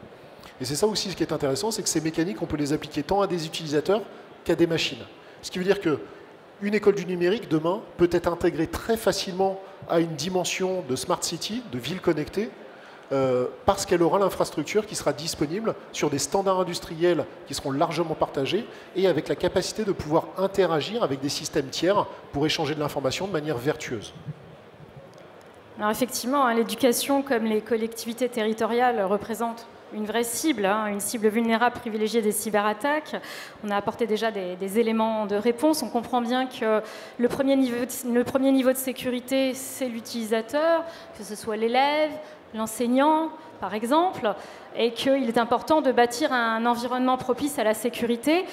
Et c'est ça aussi ce qui est intéressant, c'est que ces mécaniques, on peut les appliquer tant à des utilisateurs qu'à des machines. Ce qui veut dire qu'une école du numérique, demain, peut être intégrée très facilement à une dimension de Smart City, de ville connectée, parce qu'elle aura l'infrastructure qui sera disponible sur des standards industriels qui seront largement partagés et avec la capacité de pouvoir interagir avec des systèmes tiers pour échanger de l'information de manière vertueuse. Alors effectivement, l'éducation comme les collectivités territoriales représentent une vraie cible, une cible vulnérable privilégiée des cyberattaques. On a apporté déjà des éléments de réponse. On comprend bien que le premier niveau de sécurité, c'est l'utilisateur, que ce soit l'élève, l'enseignant, par exemple, et qu'il est important de bâtir un environnement propice à la sécurité.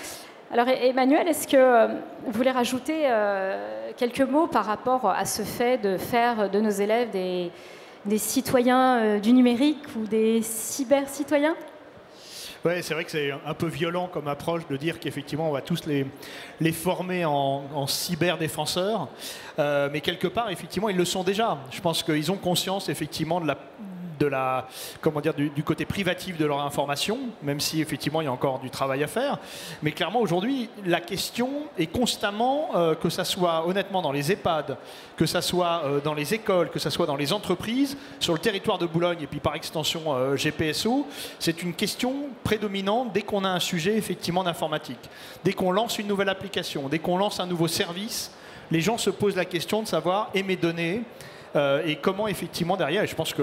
Alors Emmanuel, est-ce que vous voulez rajouter quelques mots par rapport à ce fait de faire de nos élèves des citoyens du numérique ou des cyber-citoyens? Oui, c'est vrai que c'est un peu violent comme approche de dire qu'effectivement on va tous les former en cyberdéfenseurs, mais quelque part effectivement ils le sont déjà. Je pense qu'ils ont conscience effectivement du côté privatif de leur information, même si effectivement il y a encore du travail à faire. Mais clairement aujourd'hui, la question est constamment, que ça soit honnêtement dans les EHPAD, que ça soit dans les écoles, que ça soit dans les entreprises, sur le territoire de Boulogne et puis par extension GPSO, c'est une question prédominante dès qu'on a un sujet effectivement d'informatique. Dès qu'on lance une nouvelle application, dès qu'on lance un nouveau service, les gens se posent la question de savoir, et mes données, et comment effectivement derrière, et je pense que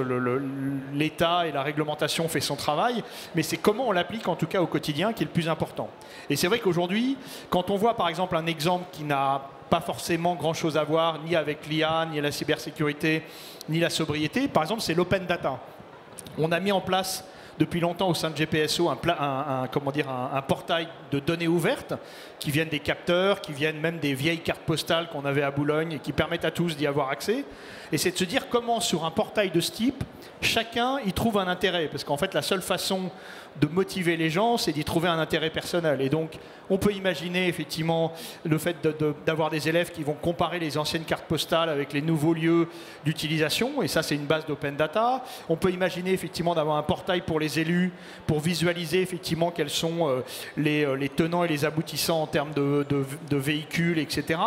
l'État et la réglementation fait son travail, mais c'est comment on l'applique en tout cas au quotidien qui est le plus important. Et c'est vrai qu'aujourd'hui, quand on voit par exemple un exemple qui n'a pas forcément grand chose à voir ni avec l'IA, ni la cybersécurité, ni la sobriété, par exemple c'est l'open data. On a mis en place depuis longtemps au sein de GPSO un portail de données ouvertes qui viennent des capteurs, qui viennent même des vieilles cartes postales qu'on avait à Boulogne et qui permettent à tous d'y avoir accès. Et c'est de se dire comment sur un portail de ce type, chacun y trouve un intérêt. Parce qu'en fait, la seule façon de motiver les gens, c'est d'y trouver un intérêt personnel. Et donc, on peut imaginer effectivement le fait d'avoir des élèves qui vont comparer les anciennes cartes postales avec les nouveaux lieux d'utilisation, et ça, c'est une base d'open data. On peut imaginer effectivement d'avoir un portail pour les élus, pour visualiser effectivement quels sont les tenants et les aboutissants en termes de véhicules, etc.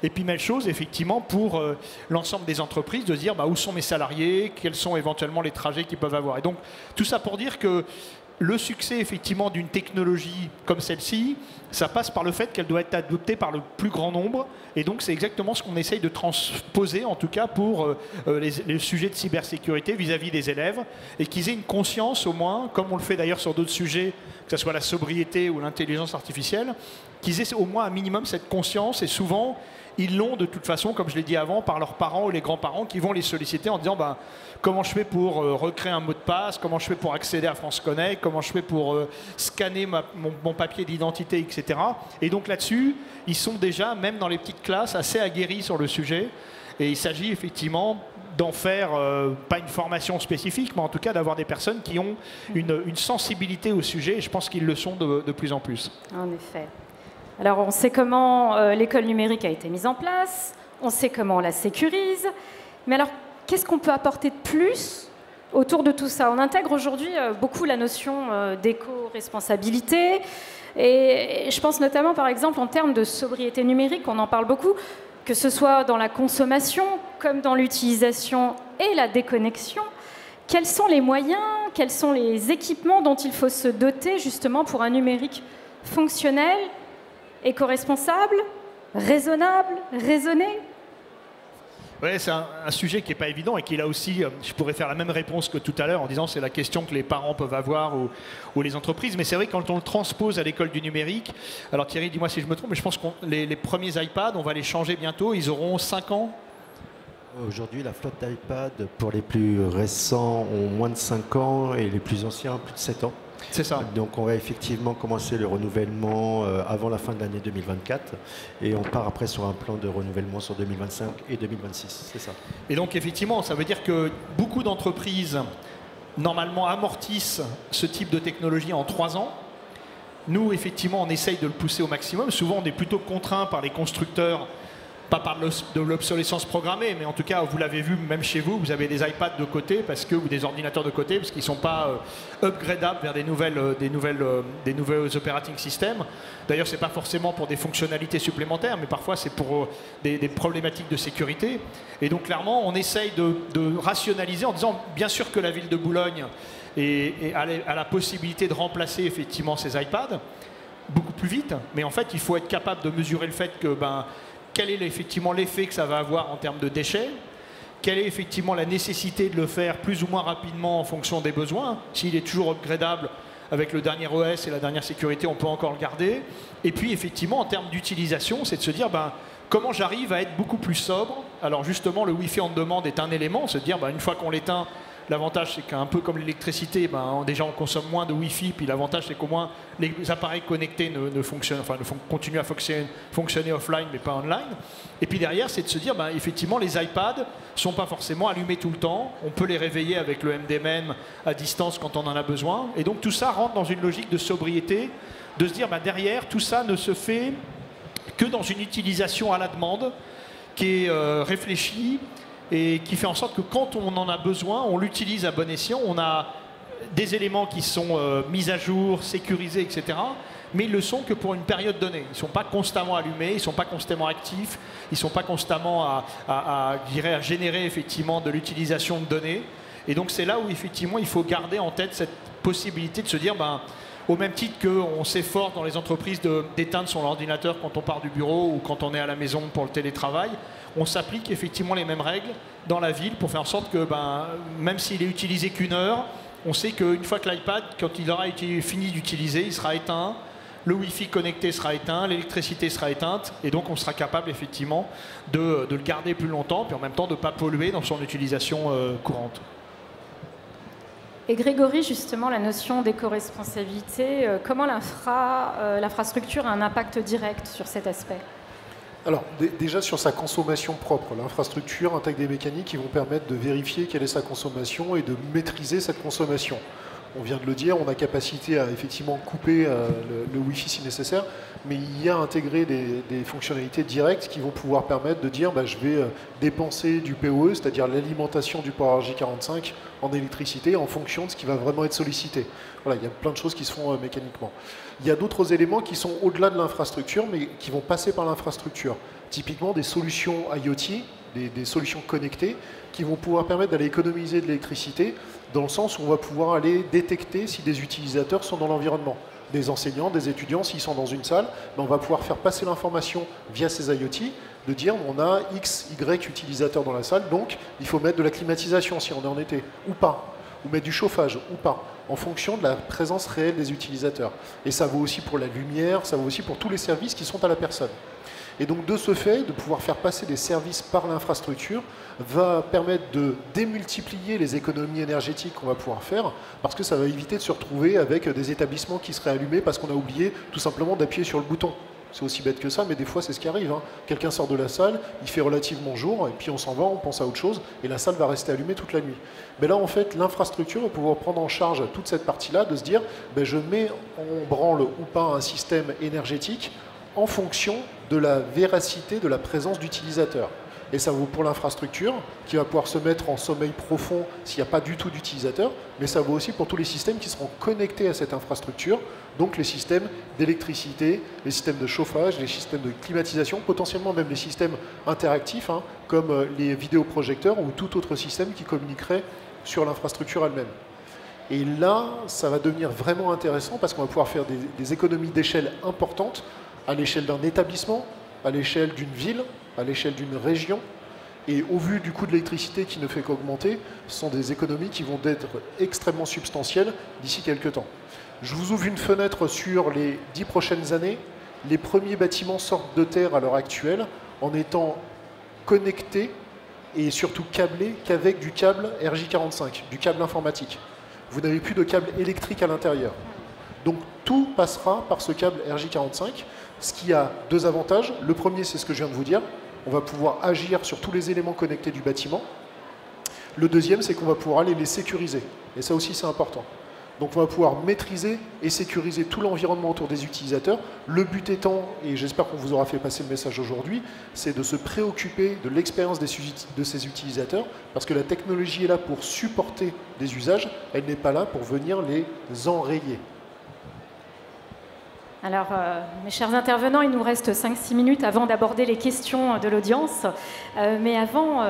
Et puis, même chose, effectivement, pour l'ensemble des entreprises, de se dire où sont mes salariés, quels sont éventuellement les trajets qu'ils peuvent avoir. Et donc, tout ça pour dire que le succès, effectivement, d'une technologie comme celle-ci, ça passe par le fait qu'elle doit être adoptée par le plus grand nombre. Et donc, c'est exactement ce qu'on essaye de transposer, en tout cas, pour les sujets de cybersécurité vis-à-vis des élèves, et qu'ils aient une conscience, au moins, comme on le fait d'ailleurs sur d'autres sujets, que ce soit la sobriété ou l'intelligence artificielle, qu'ils aient au moins un minimum cette conscience. Et souvent, ils l'ont de toute façon, comme je l'ai dit avant, par leurs parents ou les grands-parents qui vont les solliciter en disant comment je fais pour recréer un mot de passe, comment je fais pour accéder à France Connect, comment je fais pour scanner mon papier d'identité, etc. Et donc là-dessus, ils sont déjà, même dans les petites classes, assez aguerris sur le sujet. Et il s'agit effectivement d'en faire, pas une formation spécifique, mais en tout cas d'avoir des personnes qui ont une sensibilité au sujet, et je pense qu'ils le sont de plus en plus. En effet. Alors, on sait comment l'école numérique a été mise en place, on sait comment on la sécurise, mais alors, qu'est-ce qu'on peut apporter de plus autour de tout ça? On intègre aujourd'hui beaucoup la notion d'éco-responsabilité, et je pense notamment, par exemple, en termes de sobriété numérique, on en parle beaucoup, que ce soit dans la consommation, comme dans l'utilisation et la déconnexion. Quels sont les moyens, quels sont les équipements dont il faut se doter, justement, pour un numérique fonctionnel, éco-responsable, raisonnable, raisonné? Oui, c'est un sujet qui n'est pas évident et qui là aussi, je pourrais faire la même réponse que tout à l'heure en disant c'est la question que les parents peuvent avoir ou les entreprises. Mais c'est vrai que quand on le transpose à l'école du numérique, alors Thierry, dis-moi si je me trompe, mais je pense que les premiers iPads, on va les changer bientôt, ils auront 5 ans. Aujourd'hui, la flotte d'iPad pour les plus récents ont moins de 5 ans et les plus anciens plus de 7 ans. C'est ça. Donc on va effectivement commencer le renouvellement avant la fin de l'année 2024 et on part après sur un plan de renouvellement sur 2025 et 2026, c'est ça. Et donc effectivement, ça veut dire que beaucoup d'entreprises normalement amortissent ce type de technologie en 3 ans. Nous, effectivement, on essaye de le pousser au maximum. Souvent, on est plutôt contraint par les constructeurs, pas par de l'obsolescence programmée, mais en tout cas, vous l'avez vu, même chez vous, vous avez des iPads de côté ou des ordinateurs de côté parce qu'ils ne sont pas upgradables vers des nouveaux operating systems. D'ailleurs, ce n'est pas forcément pour des fonctionnalités supplémentaires, mais parfois c'est pour des problématiques de sécurité. Et donc, clairement, on essaye de rationaliser en disant, bien sûr que la ville de Boulogne a la possibilité de remplacer effectivement ces iPads beaucoup plus vite, mais en fait, il faut être capable de mesurer le fait que quel est effectivement l'effet que ça va avoir en termes de déchets, quelle est effectivement la nécessité de le faire plus ou moins rapidement en fonction des besoins. S'il est toujours upgradable avec le dernier OS et la dernière sécurité, on peut encore le garder. Et puis effectivement, en termes d'utilisation, c'est de se dire comment j'arrive à être beaucoup plus sobre. Alors justement, le Wi-Fi on demande est un élément, se dire une fois qu'on l'éteint, l'avantage c'est qu'un peu comme l'électricité, déjà on consomme moins de Wi-Fi, puis l'avantage c'est qu'au moins les appareils connectés continuent à fonctionner offline mais pas online. Et puis derrière c'est de se dire effectivement les iPads ne sont pas forcément allumés tout le temps, on peut les réveiller avec le MDM à distance quand on en a besoin. Et donc tout ça rentre dans une logique de sobriété, de se dire derrière tout ça ne se fait que dans une utilisation à la demande qui est réfléchie, et qui fait en sorte que quand on en a besoin, on l'utilise à bon escient. On a des éléments qui sont mis à jour, sécurisés, etc. Mais ils ne le sont que pour une période donnée. Ils ne sont pas constamment allumés, ils ne sont pas constamment actifs, ils ne sont pas constamment à générer effectivement de l'utilisation de données. Et donc c'est là où effectivement il faut garder en tête cette possibilité de se dire au même titre qu'on s'efforce dans les entreprises d'éteindre son ordinateur quand on part du bureau ou quand on est à la maison pour le télétravail, on s'applique effectivement les mêmes règles dans la ville pour faire en sorte que même s'il est utilisé qu'1 heure, on sait qu'une fois que l'iPad, quand il aura fini d'utiliser, il sera éteint, le Wi-Fi connecté sera éteint, l'électricité sera éteinte, et donc on sera capable effectivement de le garder plus longtemps, puis en même temps de ne pas polluer dans son utilisation courante. Et Grégory, justement, la notion d'éco-responsabilité, comment l'infrastructure a un impact direct sur cet aspect? Alors, déjà sur sa consommation propre, l'infrastructure intègre des mécaniques qui vont permettre de vérifier quelle est sa consommation et de maîtriser cette consommation. On vient de le dire, on a capacité à effectivement couper le Wi-Fi si nécessaire, mais il y a intégré des fonctionnalités directes qui vont pouvoir permettre de dire je vais dépenser du PoE, c'est-à-dire l'alimentation du port RJ45 en électricité en fonction de ce qui va vraiment être sollicité. Voilà, il y a plein de choses qui se font mécaniquement. Il y a d'autres éléments qui sont au-delà de l'infrastructure, mais qui vont passer par l'infrastructure. Typiquement des solutions IoT, des solutions connectées, qui vont pouvoir permettre d'aller économiser de l'électricité, dans le sens où on va pouvoir aller détecter si des utilisateurs sont dans l'environnement. Des enseignants, des étudiants, s'ils sont dans une salle, on va pouvoir faire passer l'information via ces IoT, de dire on a X, Y utilisateurs dans la salle, donc il faut mettre de la climatisation si on est en été, ou pas, ou mettre du chauffage, ou pas, en fonction de la présence réelle des utilisateurs. Et ça vaut aussi pour la lumière, ça vaut aussi pour tous les services qui sont à la personne. Et donc de ce fait, de pouvoir faire passer des services par l'infrastructure va permettre de démultiplier les économies énergétiques qu'on va pouvoir faire, parce que ça va éviter de se retrouver avec des établissements qui seraient allumés parce qu'on a oublié tout simplement d'appuyer sur le bouton. C'est aussi bête que ça, mais des fois c'est ce qui arrive. Quelqu'un sort de la salle, il fait relativement jour, et puis on s'en va, on pense à autre chose, et la salle va rester allumée toute la nuit. Mais là, en fait, l'infrastructure va pouvoir prendre en charge toute cette partie-là, de se dire, je mets en branle ou pas un système énergétique en fonction de la véracité de la présence d'utilisateurs. Et ça vaut pour l'infrastructure, qui va pouvoir se mettre en sommeil profond s'il n'y a pas du tout d'utilisateurs, mais ça vaut aussi pour tous les systèmes qui seront connectés à cette infrastructure, donc les systèmes d'électricité, les systèmes de chauffage, les systèmes de climatisation, potentiellement même les systèmes interactifs, comme les vidéoprojecteurs ou tout autre système qui communiquerait sur l'infrastructure elle-même. Et là, ça va devenir vraiment intéressant parce qu'on va pouvoir faire des économies d'échelle importantes à l'échelle d'un établissement, à l'échelle d'une ville, à l'échelle d'une région. Et au vu du coût de l'électricité qui ne fait qu'augmenter, ce sont des économies qui vont être extrêmement substantielles d'ici quelques temps. Je vous ouvre une fenêtre sur les 10 prochaines années. Les premiers bâtiments sortent de terre à l'heure actuelle en étant connectés et surtout câblés qu'avec du câble RJ45, du câble informatique. Vous n'avez plus de câble électrique à l'intérieur. Donc tout passera par ce câble RJ45, ce qui a deux avantages. Le premier, c'est ce que je viens de vous dire. On va pouvoir agir sur tous les éléments connectés du bâtiment. Le deuxième, c'est qu'on va pouvoir aller les sécuriser. Et ça aussi, c'est important. Donc on va pouvoir maîtriser et sécuriser tout l'environnement autour des utilisateurs. Le but étant, et j'espère qu'on vous aura fait passer le message aujourd'hui, c'est de se préoccuper de l'expérience de ces utilisateurs, parce que la technologie est là pour supporter des usages, elle n'est pas là pour venir les enrayer. Alors, mes chers intervenants, il nous reste 5-6 minutes avant d'aborder les questions de l'audience. Mais avant,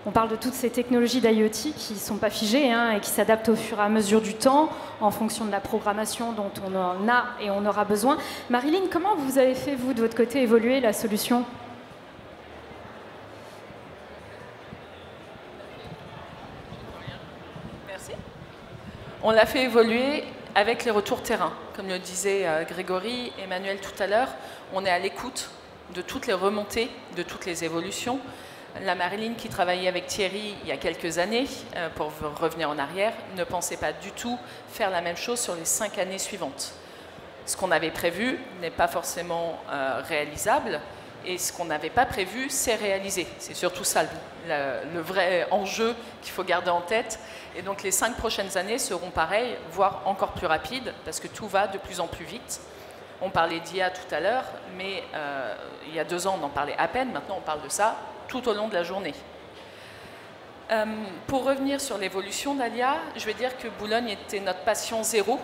on parle de toutes ces technologies d'IoT qui ne sont pas figées et qui s'adaptent au fur et à mesure du temps, en fonction de la programmation dont on en a et on aura besoin. Marilyn, comment vous avez fait, vous, de votre côté, évoluer la solution ? Merci. On l'a fait évoluer avec les retours terrain. Comme le disait Grégory, Emmanuel tout à l'heure, on est à l'écoute de toutes les remontées, de toutes les évolutions. La Marilyn qui travaillait avec Thierry il y a quelques années, pour revenir en arrière, ne pensait pas du tout faire la même chose sur les 5 années suivantes. Ce qu'on avait prévu n'est pas forcément réalisable, et ce qu'on n'avait pas prévu, c'est réalisé. C'est surtout ça le vrai enjeu qu'il faut garder en tête. Et donc les 5 prochaines années seront pareilles, voire encore plus rapides, parce que tout va de plus en plus vite. On parlait d'IA tout à l'heure, mais il y a 2 ans, on en parlait à peine. Maintenant, on parle de ça tout au long de la journée. Pour revenir sur l'évolution d'Alia, je vais dire que Boulogne était notre patient zéro.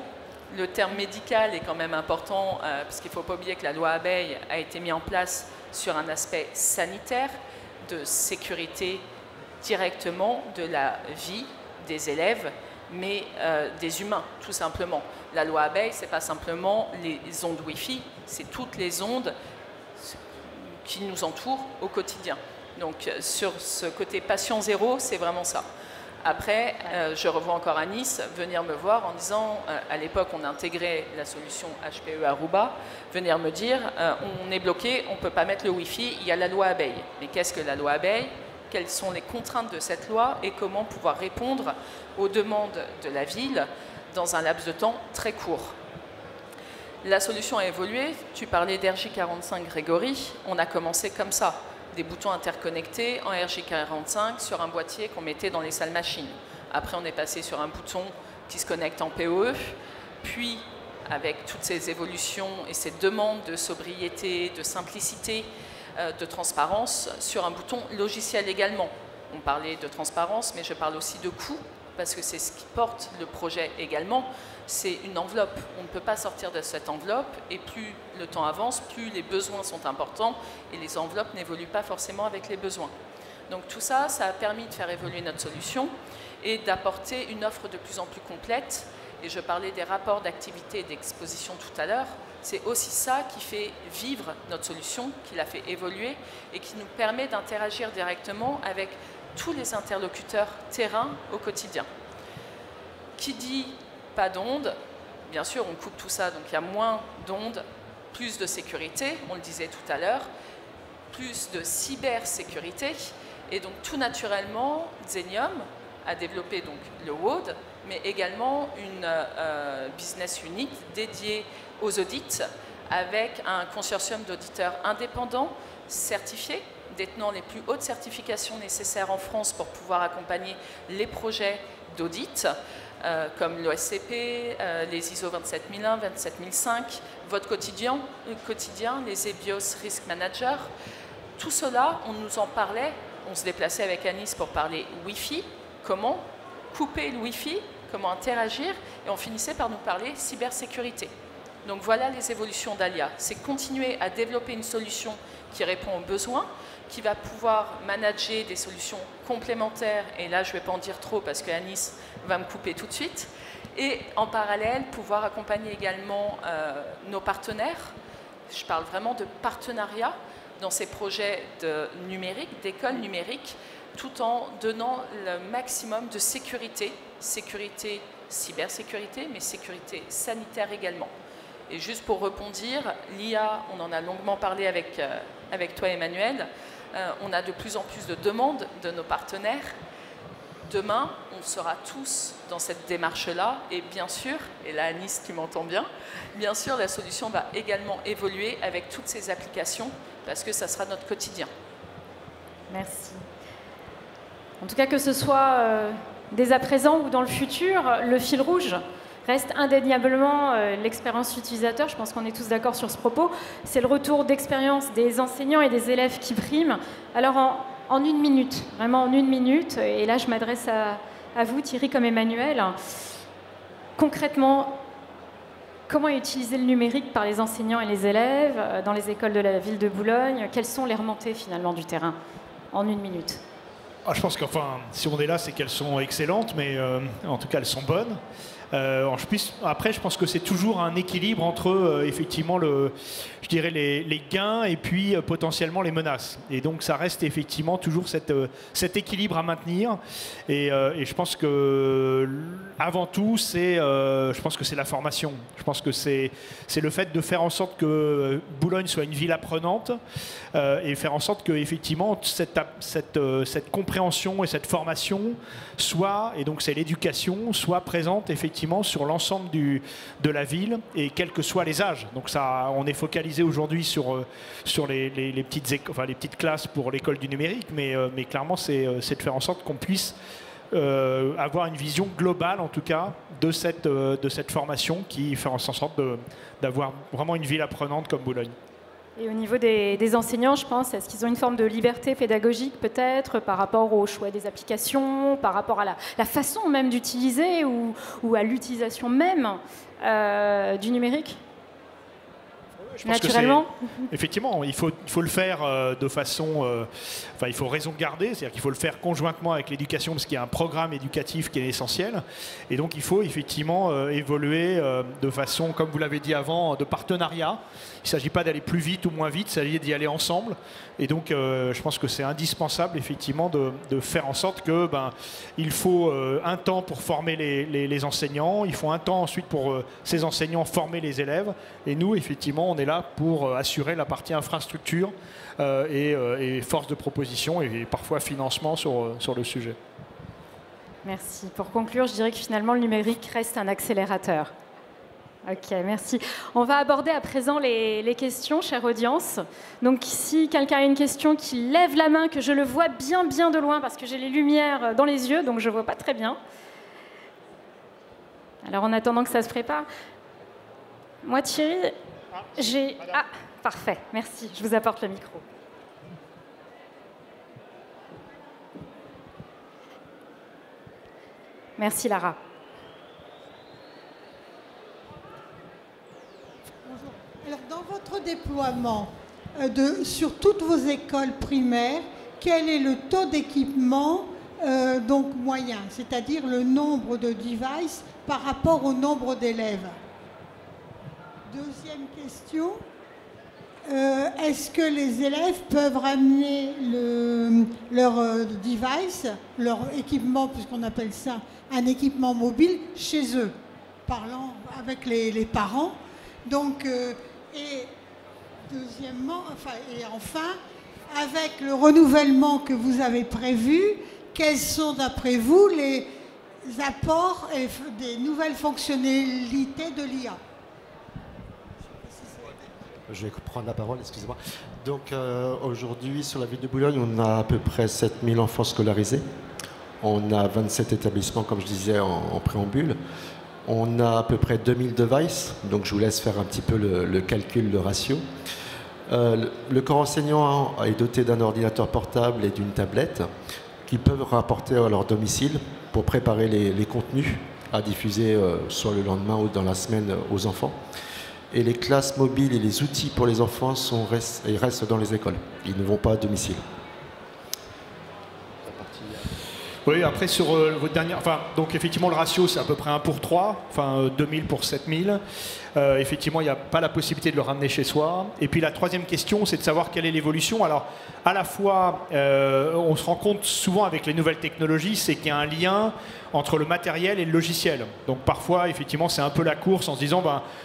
Le terme médical est quand même important, parce qu'il ne faut pas oublier que la loi Abeille a été mise en place sur un aspect sanitaire, de sécurité directement de la vie des élèves, mais des humains, tout simplement. La loi Abeille, ce n'est pas simplement les ondes Wi-Fi, c'est toutes les ondes qui nous entourent au quotidien. Donc sur ce côté patient zéro, c'est vraiment ça. Après, je revois encore à Nice venir me voir en disant, à l'époque on intégrait la solution HPE Aruba, venir me dire, on est bloqué, on ne peut pas mettre le Wi-Fi, il y a la loi Abeille. Mais qu'est-ce que la loi Abeille ? Quelles sont les contraintes de cette loi et comment pouvoir répondre aux demandes de la ville dans un laps de temps très court. La solution a évolué. Tu parlais d'RJ45, Grégory. On a commencé comme ça. Des boutons interconnectés en RJ45 sur un boîtier qu'on mettait dans les salles machines. Après, on est passé sur un bouton qui se connectent en PoE, puis avec toutes ces évolutions et ces demandes de sobriété, de simplicité, de transparence, sur un bouton logiciel également. On parlait de transparence, mais je parle aussi de coût, parce que c'est ce qui porte le projet également. C'est une enveloppe. On ne peut pas sortir de cette enveloppe, et plus le temps avance, plus les besoins sont importants, et les enveloppes n'évoluent pas forcément avec les besoins. Donc tout ça, ça a permis de faire évoluer notre solution et d'apporter une offre de plus en plus complète. Et je parlais des rapports d'activité et d'exposition tout à l'heure. C'est aussi ça qui fait vivre notre solution, qui la fait évoluer et qui nous permet d'interagir directement avec tous les interlocuteurs terrain au quotidien. Qui dit pas d'ondes, bien sûr on coupe tout ça, donc il y a moins d'ondes, plus de sécurité, on le disait tout à l'heure, plus de cybersécurité, et donc tout naturellement Xenium a développé donc le WOD, mais également une business unit dédiée aux audits avec un consortium d'auditeurs indépendants certifiés, détenant les plus hautes certifications nécessaires en France pour pouvoir accompagner les projets d'audit, comme l'OSCP, les ISO 27001, 27005, votre quotidien, les EBIOS Risk Manager. Tout cela, on nous en parlait, on se déplaçait avec Anis pour parler Wi-Fi, comment couper le Wi-Fi, comment interagir, et on finissait par nous parler cybersécurité. Donc voilà les évolutions d'Alia. C'est continuer à développer une solution qui répond aux besoins, qui va pouvoir manager des solutions complémentaires, et là je ne vais pas en dire trop parce que Anis va me couper tout de suite, et en parallèle pouvoir accompagner également nos partenaires. Je parle vraiment de partenariat dans ces projets de numérique, d'école numérique, tout en donnant le maximum de sécurité, sécurité, cybersécurité, mais sécurité sanitaire également. Et juste pour rebondir, l'IA, on en a longuement parlé avec toi Emmanuel, on a de plus en plus de demandes de nos partenaires. Demain, on sera tous dans cette démarche-là, et bien sûr, et là Anis tu m'entends bien, bien sûr la solution va également évoluer avec toutes ces applications, parce que ça sera notre quotidien. Merci. En tout cas, que ce soit dès à présent ou dans le futur, le fil rouge reste indéniablement l'expérience utilisateur. Je pense qu'on est tous d'accord sur ce propos. C'est le retour d'expérience des enseignants et des élèves qui prime. Alors en une minute, vraiment en une minute, et là je m'adresse à vous Thierry comme Emmanuel, concrètement, comment est utilisé le numérique par les enseignants et les élèves dans les écoles de la ville de Boulogne? Quelles sont les remontées finalement du terrain en une minute? Je pense qu'enfin, si on est là, c'est qu'elles sont excellentes, mais en tout cas, elles sont bonnes. Après, je pense que c'est toujours un équilibre entre, effectivement, je dirais les gains et puis potentiellement les menaces. Et donc, ça reste effectivement toujours cet équilibre à maintenir. Et je pense que, avant tout, je pense que c'est la formation. Je pense que c'est le fait de faire en sorte que Boulogne soit une ville apprenante et faire en sorte que, effectivement, cette compréhension et cette formation soit, et donc c'est l'éducation, soit présente, effectivement, sur l'ensemble de la ville, et quels que soient les âges. Donc ça, on est focalisé aujourd'hui sur les petites classes pour l'école du numérique, mais clairement c'est de faire en sorte qu'on puisse avoir une vision globale, en tout cas, de cette formation qui fait en sorte d'avoir vraiment une ville apprenante comme Boulogne. Et au niveau des enseignants, je pense, est-ce qu'ils ont une forme de liberté pédagogique peut-être par rapport au choix des applications, par rapport à la façon même d'utiliser ou à l'utilisation même du numérique? Je pense naturellement, effectivement, il faut le faire de façon... il faut raison garder, c'est-à-dire qu'il faut le faire conjointement avec l'éducation, parce qu'il y a un programme éducatif qui est essentiel. Et donc, il faut effectivement évoluer de façon, comme vous l'avez dit avant, de partenariat. Il ne s'agit pas d'aller plus vite ou moins vite, il s'agit d'y aller ensemble. Et donc, je pense que c'est indispensable, effectivement, de faire en sorte que il faut un temps pour former les enseignants, il faut un temps ensuite pour ces enseignants former les élèves. Et nous, effectivement, on est là pour assurer la partie infrastructure et force de proposition et parfois financement sur le sujet. Merci. Pour conclure, je dirais que finalement, le numérique reste un accélérateur. Ok, merci. On va aborder à présent les questions, chère audience. Donc, si quelqu'un a une question, qu'il lève la main, que je le vois bien de loin, parce que j'ai les lumières dans les yeux, donc je ne vois pas très bien. Alors en attendant que ça se prépare, moi Thierry, j'ai... Ah, parfait, merci, je vous apporte le micro. Merci Lara. Bonjour. Alors dans votre déploiement sur toutes vos écoles primaires, quel est le taux d'équipement donc moyen, c'est-à-dire le nombre de devices par rapport au nombre d'élèves? Deuxième question, est-ce que les élèves peuvent ramener leur device, leur équipement, puisqu'on appelle ça un équipement mobile, chez eux, parlant avec les parents? Donc, et deuxièmement, et enfin, avec le renouvellement que vous avez prévu, quels sont d'après vous les apports et des nouvelles fonctionnalités de l'IA? Je vais prendre la parole, excusez-moi. Donc aujourd'hui, sur la ville de Boulogne, on a à peu près 7000 enfants scolarisés. On a 27 établissements, comme je disais, en préambule. On a à peu près 2000 devices, donc je vous laisse faire un petit peu le calcul, le ratio. Le corps enseignant est doté d'un ordinateur portable et d'une tablette qu'ils peuvent rapporter à leur domicile pour préparer les contenus à diffuser soit le lendemain ou dans la semaine aux enfants. Et les classes mobiles et les outils pour les enfants restent dans les écoles. Ils ne vont pas à domicile. Oui, après sur votre dernière... donc effectivement le ratio c'est à peu près 1 pour 3, 2000 pour 7000. Effectivement il n'y a pas la possibilité de le ramener chez soi. Et puis la troisième question c'est de savoir quelle est l'évolution. Alors à la fois on se rend compte souvent avec les nouvelles technologies c'est qu'il y a un lien entre le matériel et le logiciel. Donc parfois effectivement c'est un peu la course en se disant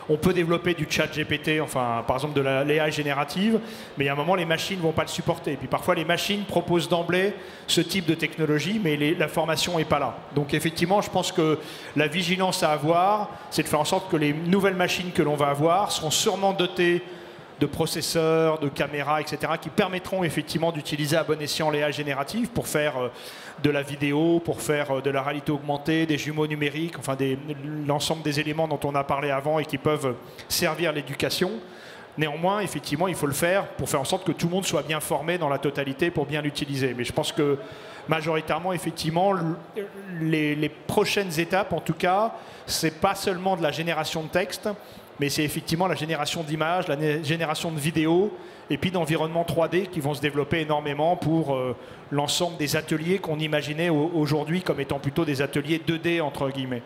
on peut développer du chat GPT, par exemple de l'AI générative, mais il y a un moment les machines ne vont pas le supporter. Et puis parfois les machines proposent d'emblée ce type de technologie mais la formation n'est pas là. Donc effectivement je pense que la vigilance à avoir c'est de faire en sorte que les nouvelles machines que l'on va avoir seront sûrement dotées de processeurs, de caméras, etc., qui permettront effectivement d'utiliser à bon escient l'AI générative pour faire de la vidéo, pour faire de la réalité augmentée, des jumeaux numériques, l'ensemble des éléments dont on a parlé avant et qui peuvent servir l'éducation. Néanmoins, effectivement, il faut le faire pour faire en sorte que tout le monde soit bien formé dans la totalité pour bien l'utiliser. Mais je pense que majoritairement, effectivement, les prochaines étapes, en tout cas, c'est pas seulement de la génération de texte, mais c'est effectivement la génération d'images, la génération de vidéos, et puis d'environnements 3D qui vont se développer énormément pour l'ensemble des ateliers qu'on imaginait aujourd'hui comme étant plutôt des ateliers 2D, entre guillemets.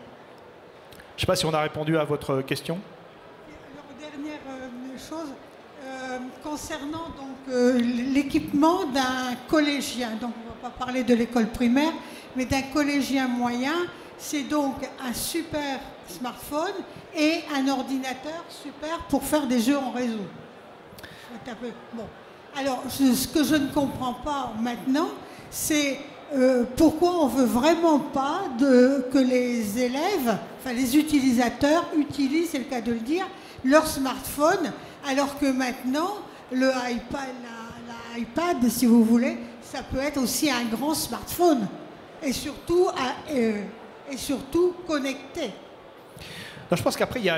Je ne sais pas si on a répondu à votre question. Alors, dernière chose, concernant l'équipement d'un collégien, donc on ne va pas parler de l'école primaire, mais d'un collégien moyen, c'est donc un super smartphone et un ordinateur super pour faire des jeux en réseau. Bon. Alors, ce que je ne comprends pas maintenant, c'est pourquoi on ne veut vraiment pas que les élèves, les utilisateurs utilisent, c'est le cas de le dire, leur smartphone, alors que maintenant, l'iPad, si vous voulez, ça peut être aussi un grand smartphone et surtout connecté. Non, je pense qu'après, il y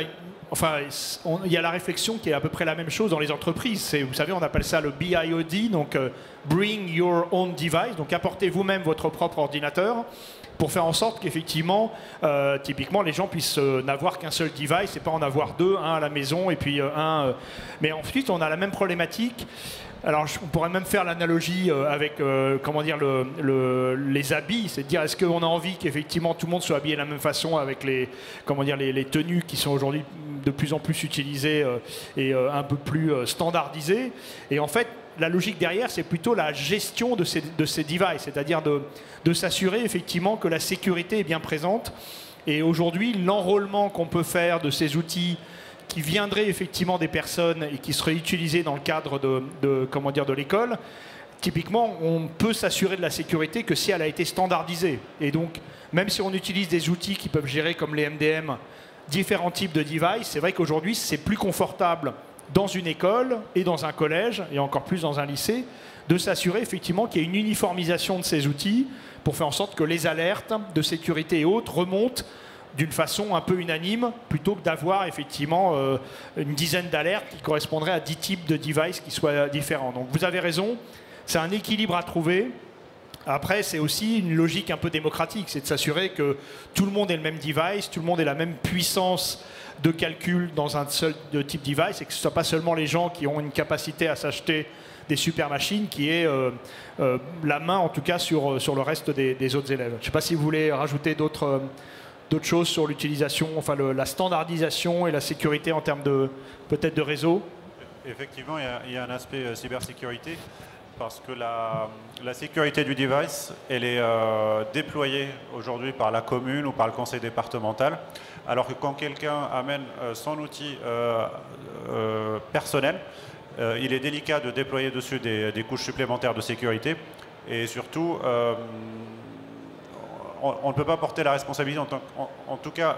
a la réflexion qui est à peu près la même chose dans les entreprises. Vous savez, on appelle ça le BIOD, donc Bring Your Own Device, donc apportez vous-même votre propre ordinateur pour faire en sorte qu'effectivement, typiquement, les gens puissent n'avoir qu'un seul device et pas en avoir deux, un à la maison et puis un... Mais ensuite, on a la même problématique. Alors, on pourrait même faire l'analogie avec, les habits, c'est de dire, est-ce qu'on a envie qu'effectivement tout le monde soit habillé de la même façon avec les tenues qui sont aujourd'hui de plus en plus utilisées et un peu plus standardisées. Et en fait, la logique derrière, c'est plutôt la gestion de ces devices, c'est-à-dire de s'assurer effectivement que la sécurité est bien présente. Et aujourd'hui, l'enrôlement qu'on peut faire de ces outils qui viendraient effectivement des personnes et qui seraient utilisés dans le cadre de l'école, typiquement, on peut s'assurer de la sécurité que si elle a été standardisée. Et donc, même si on utilise des outils qui peuvent gérer, comme les MDM, différents types de devices, c'est vrai qu'aujourd'hui, c'est plus confortable dans une école et dans un collège, et encore plus dans un lycée, de s'assurer effectivement qu'il y ait une uniformisation de ces outils pour faire en sorte que les alertes de sécurité et autres remontent d'une façon un peu unanime, plutôt que d'avoir effectivement une dizaine d'alertes qui correspondraient à 10 types de devices qui soient différents. Donc vous avez raison, c'est un équilibre à trouver. Après, c'est aussi une logique un peu démocratique, c'est de s'assurer que tout le monde ait le même device, tout le monde ait la même puissance de calcul dans un seul type device, et que ce ne soit pas seulement les gens qui ont une capacité à s'acheter des super machines qui aient la main, en tout cas, sur le reste des autres élèves. Je ne sais pas si vous voulez rajouter d'autres choses sur l'utilisation, enfin la standardisation et la sécurité en termes peut-être de réseau. Effectivement, il y a un aspect cybersécurité. Parce que la sécurité du device, elle est déployée aujourd'hui par la commune ou par le conseil départemental, alors que quand quelqu'un amène son outil personnel, il est délicat de déployer dessus des couches supplémentaires de sécurité. Et surtout, on ne peut pas porter la responsabilité, en tout cas,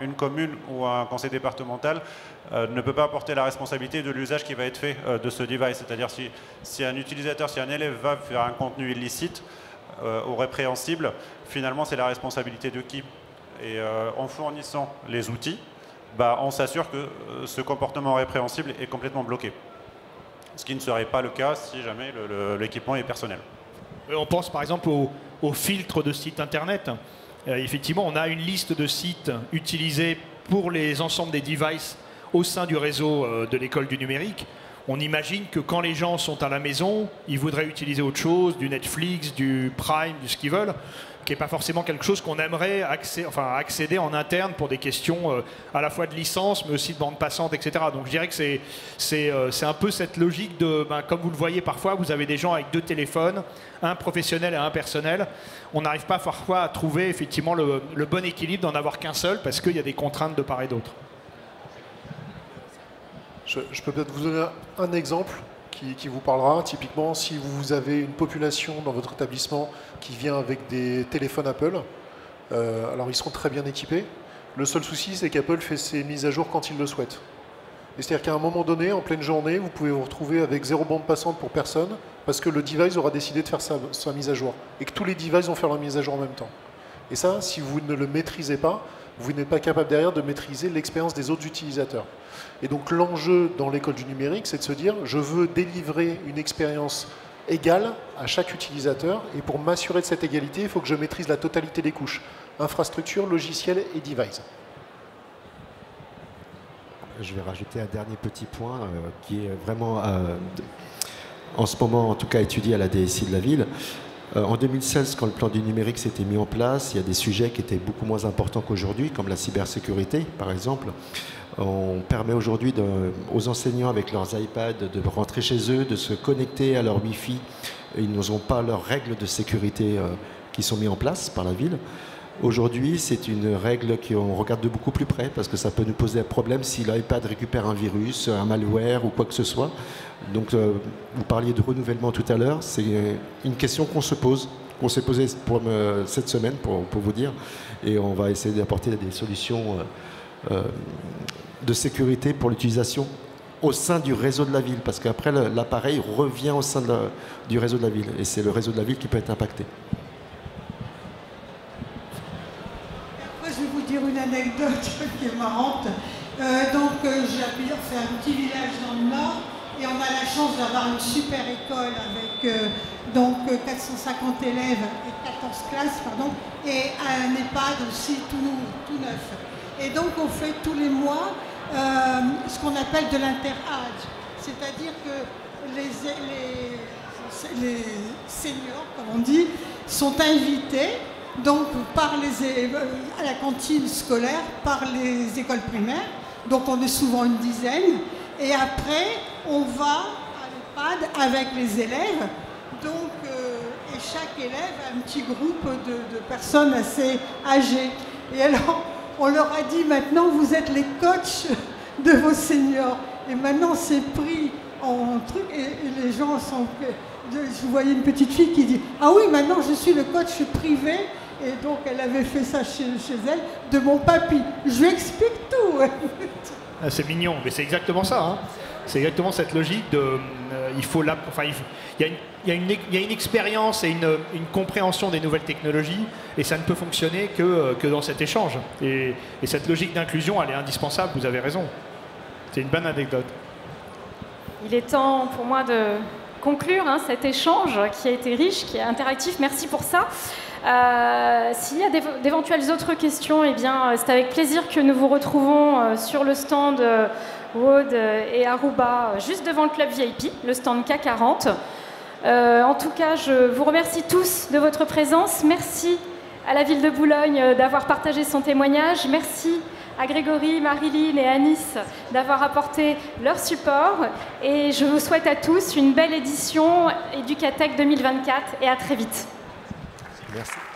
une commune ou un conseil départemental ne peut pas porter la responsabilité de l'usage qui va être fait de ce device. C'est-à-dire si un utilisateur, si un élève va faire un contenu illicite ou répréhensible, finalement c'est la responsabilité de qui? Et en fournissant les outils, on s'assure que ce comportement répréhensible est complètement bloqué. Ce qui ne serait pas le cas si jamais l'équipement est personnel. On pense par exemple aux filtres de sites internet. Effectivement, on a une liste de sites utilisés pour les ensembles des devices au sein du réseau de l'école du numérique. On imagine que quand les gens sont à la maison, ils voudraient utiliser autre chose, du Netflix, du Prime, du ce qu'ils veulent, qui n'est pas forcément quelque chose qu'on aimerait accéder en interne pour des questions à la fois de licence, mais aussi de bande passante, etc. Donc je dirais que c'est un peu cette logique de, comme vous le voyez parfois, vous avez des gens avec 2 téléphones, un professionnel et un personnel. On n'arrive pas parfois à trouver effectivement le bon équilibre d'en avoir qu'un seul, parce qu'il y a des contraintes de part et d'autre. Je peux peut-être vous donner un exemple qui vous parlera. Typiquement, si vous avez une population dans votre établissement qui vient avec des téléphones Apple, alors ils seront très bien équipés. Le seul souci, c'est qu'Apple fait ses mises à jour quand il le souhaite. C'est-à-dire qu'à un moment donné, en pleine journée, vous pouvez vous retrouver avec 0 bande passante pour personne, parce que le device aura décidé de faire sa mise à jour, et que tous les devices vont faire leur mise à jour en même temps. Et ça, si vous ne le maîtrisez pas, vous n'êtes pas capable derrière de maîtriser l'expérience des autres utilisateurs. Et donc l'enjeu dans l'école du numérique, c'est de se dire, je veux délivrer une expérience égale à chaque utilisateur, et pour m'assurer de cette égalité, il faut que je maîtrise la totalité des couches, infrastructure, logiciel et device. Je vais rajouter un dernier petit point qui est vraiment, en ce moment en tout cas, étudié à la DSI de la ville. En 2016, quand le plan du numérique s'était mis en place, il y a des sujets qui étaient beaucoup moins importants qu'aujourd'hui, comme la cybersécurité, par exemple. On permet aujourd'hui aux enseignants, avec leurs iPads, de rentrer chez eux, de se connecter à leur Wi-Fi. Ils n'ont pas leurs règles de sécurité qui sont mises en place par la ville. Aujourd'hui, c'est une règle qu'on regarde de beaucoup plus près, parce que ça peut nous poser un problème si l'iPad récupère un virus, un malware ou quoi que ce soit. Donc, vous parliez de renouvellement tout à l'heure, c'est une question qu'on se pose, qu'on s'est posée cette semaine, pour vous dire, et on va essayer d'apporter des solutions de sécurité pour l'utilisation au sein du réseau de la ville, parce qu'après, l'appareil revient au sein du réseau de la ville, et c'est le réseau de la ville qui peut être impacté. Après, je vais vous dire une anecdote qui est marrante. J'habite un petit village dans le Nord, et on a la chance d'avoir une super école avec 450 élèves et 14 classes, et un EHPAD aussi tout neuf. Et donc on fait tous les mois ce qu'on appelle de l'inter-âge, c'est-à-dire que les seniors, comme on dit, sont invités donc à la cantine scolaire par les écoles primaires, donc on est souvent une dizaine, et après on va à l'EHPAD avec les élèves, et chaque élève a un petit groupe de personnes assez âgées. Et alors on leur a dit, maintenant vous êtes les coachs de vos seniors, et maintenant c'est pris en truc, et les gens sont... Je voyais une petite fille qui dit, ah oui, maintenant je suis le coach privé. Et donc, elle avait fait ça chez elle, de mon papy. Je lui explique tout. C'est mignon, mais c'est exactement ça. Hein. C'est exactement cette logique de... il y a une expérience et une compréhension des nouvelles technologies, et ça ne peut fonctionner que dans cet échange. Et cette logique d'inclusion, elle est indispensable, vous avez raison. C'est une bonne anecdote. Il est temps pour moi de conclure cet échange qui a été riche, qui est interactif. Merci pour ça. S'il y a d'éventuelles autres questions, eh bien, c'est avec plaisir que nous vous retrouvons sur le stand Rode et Aruba, juste devant le club VIP, le stand K40. En tout cas, je vous remercie tous de votre présence. Merci à la ville de Boulogne d'avoir partagé son témoignage. Merci à Grégory, Marilyn et Anis d'avoir apporté leur support. Et je vous souhaite à tous une belle édition Educatech 2024 et à très vite. Merci.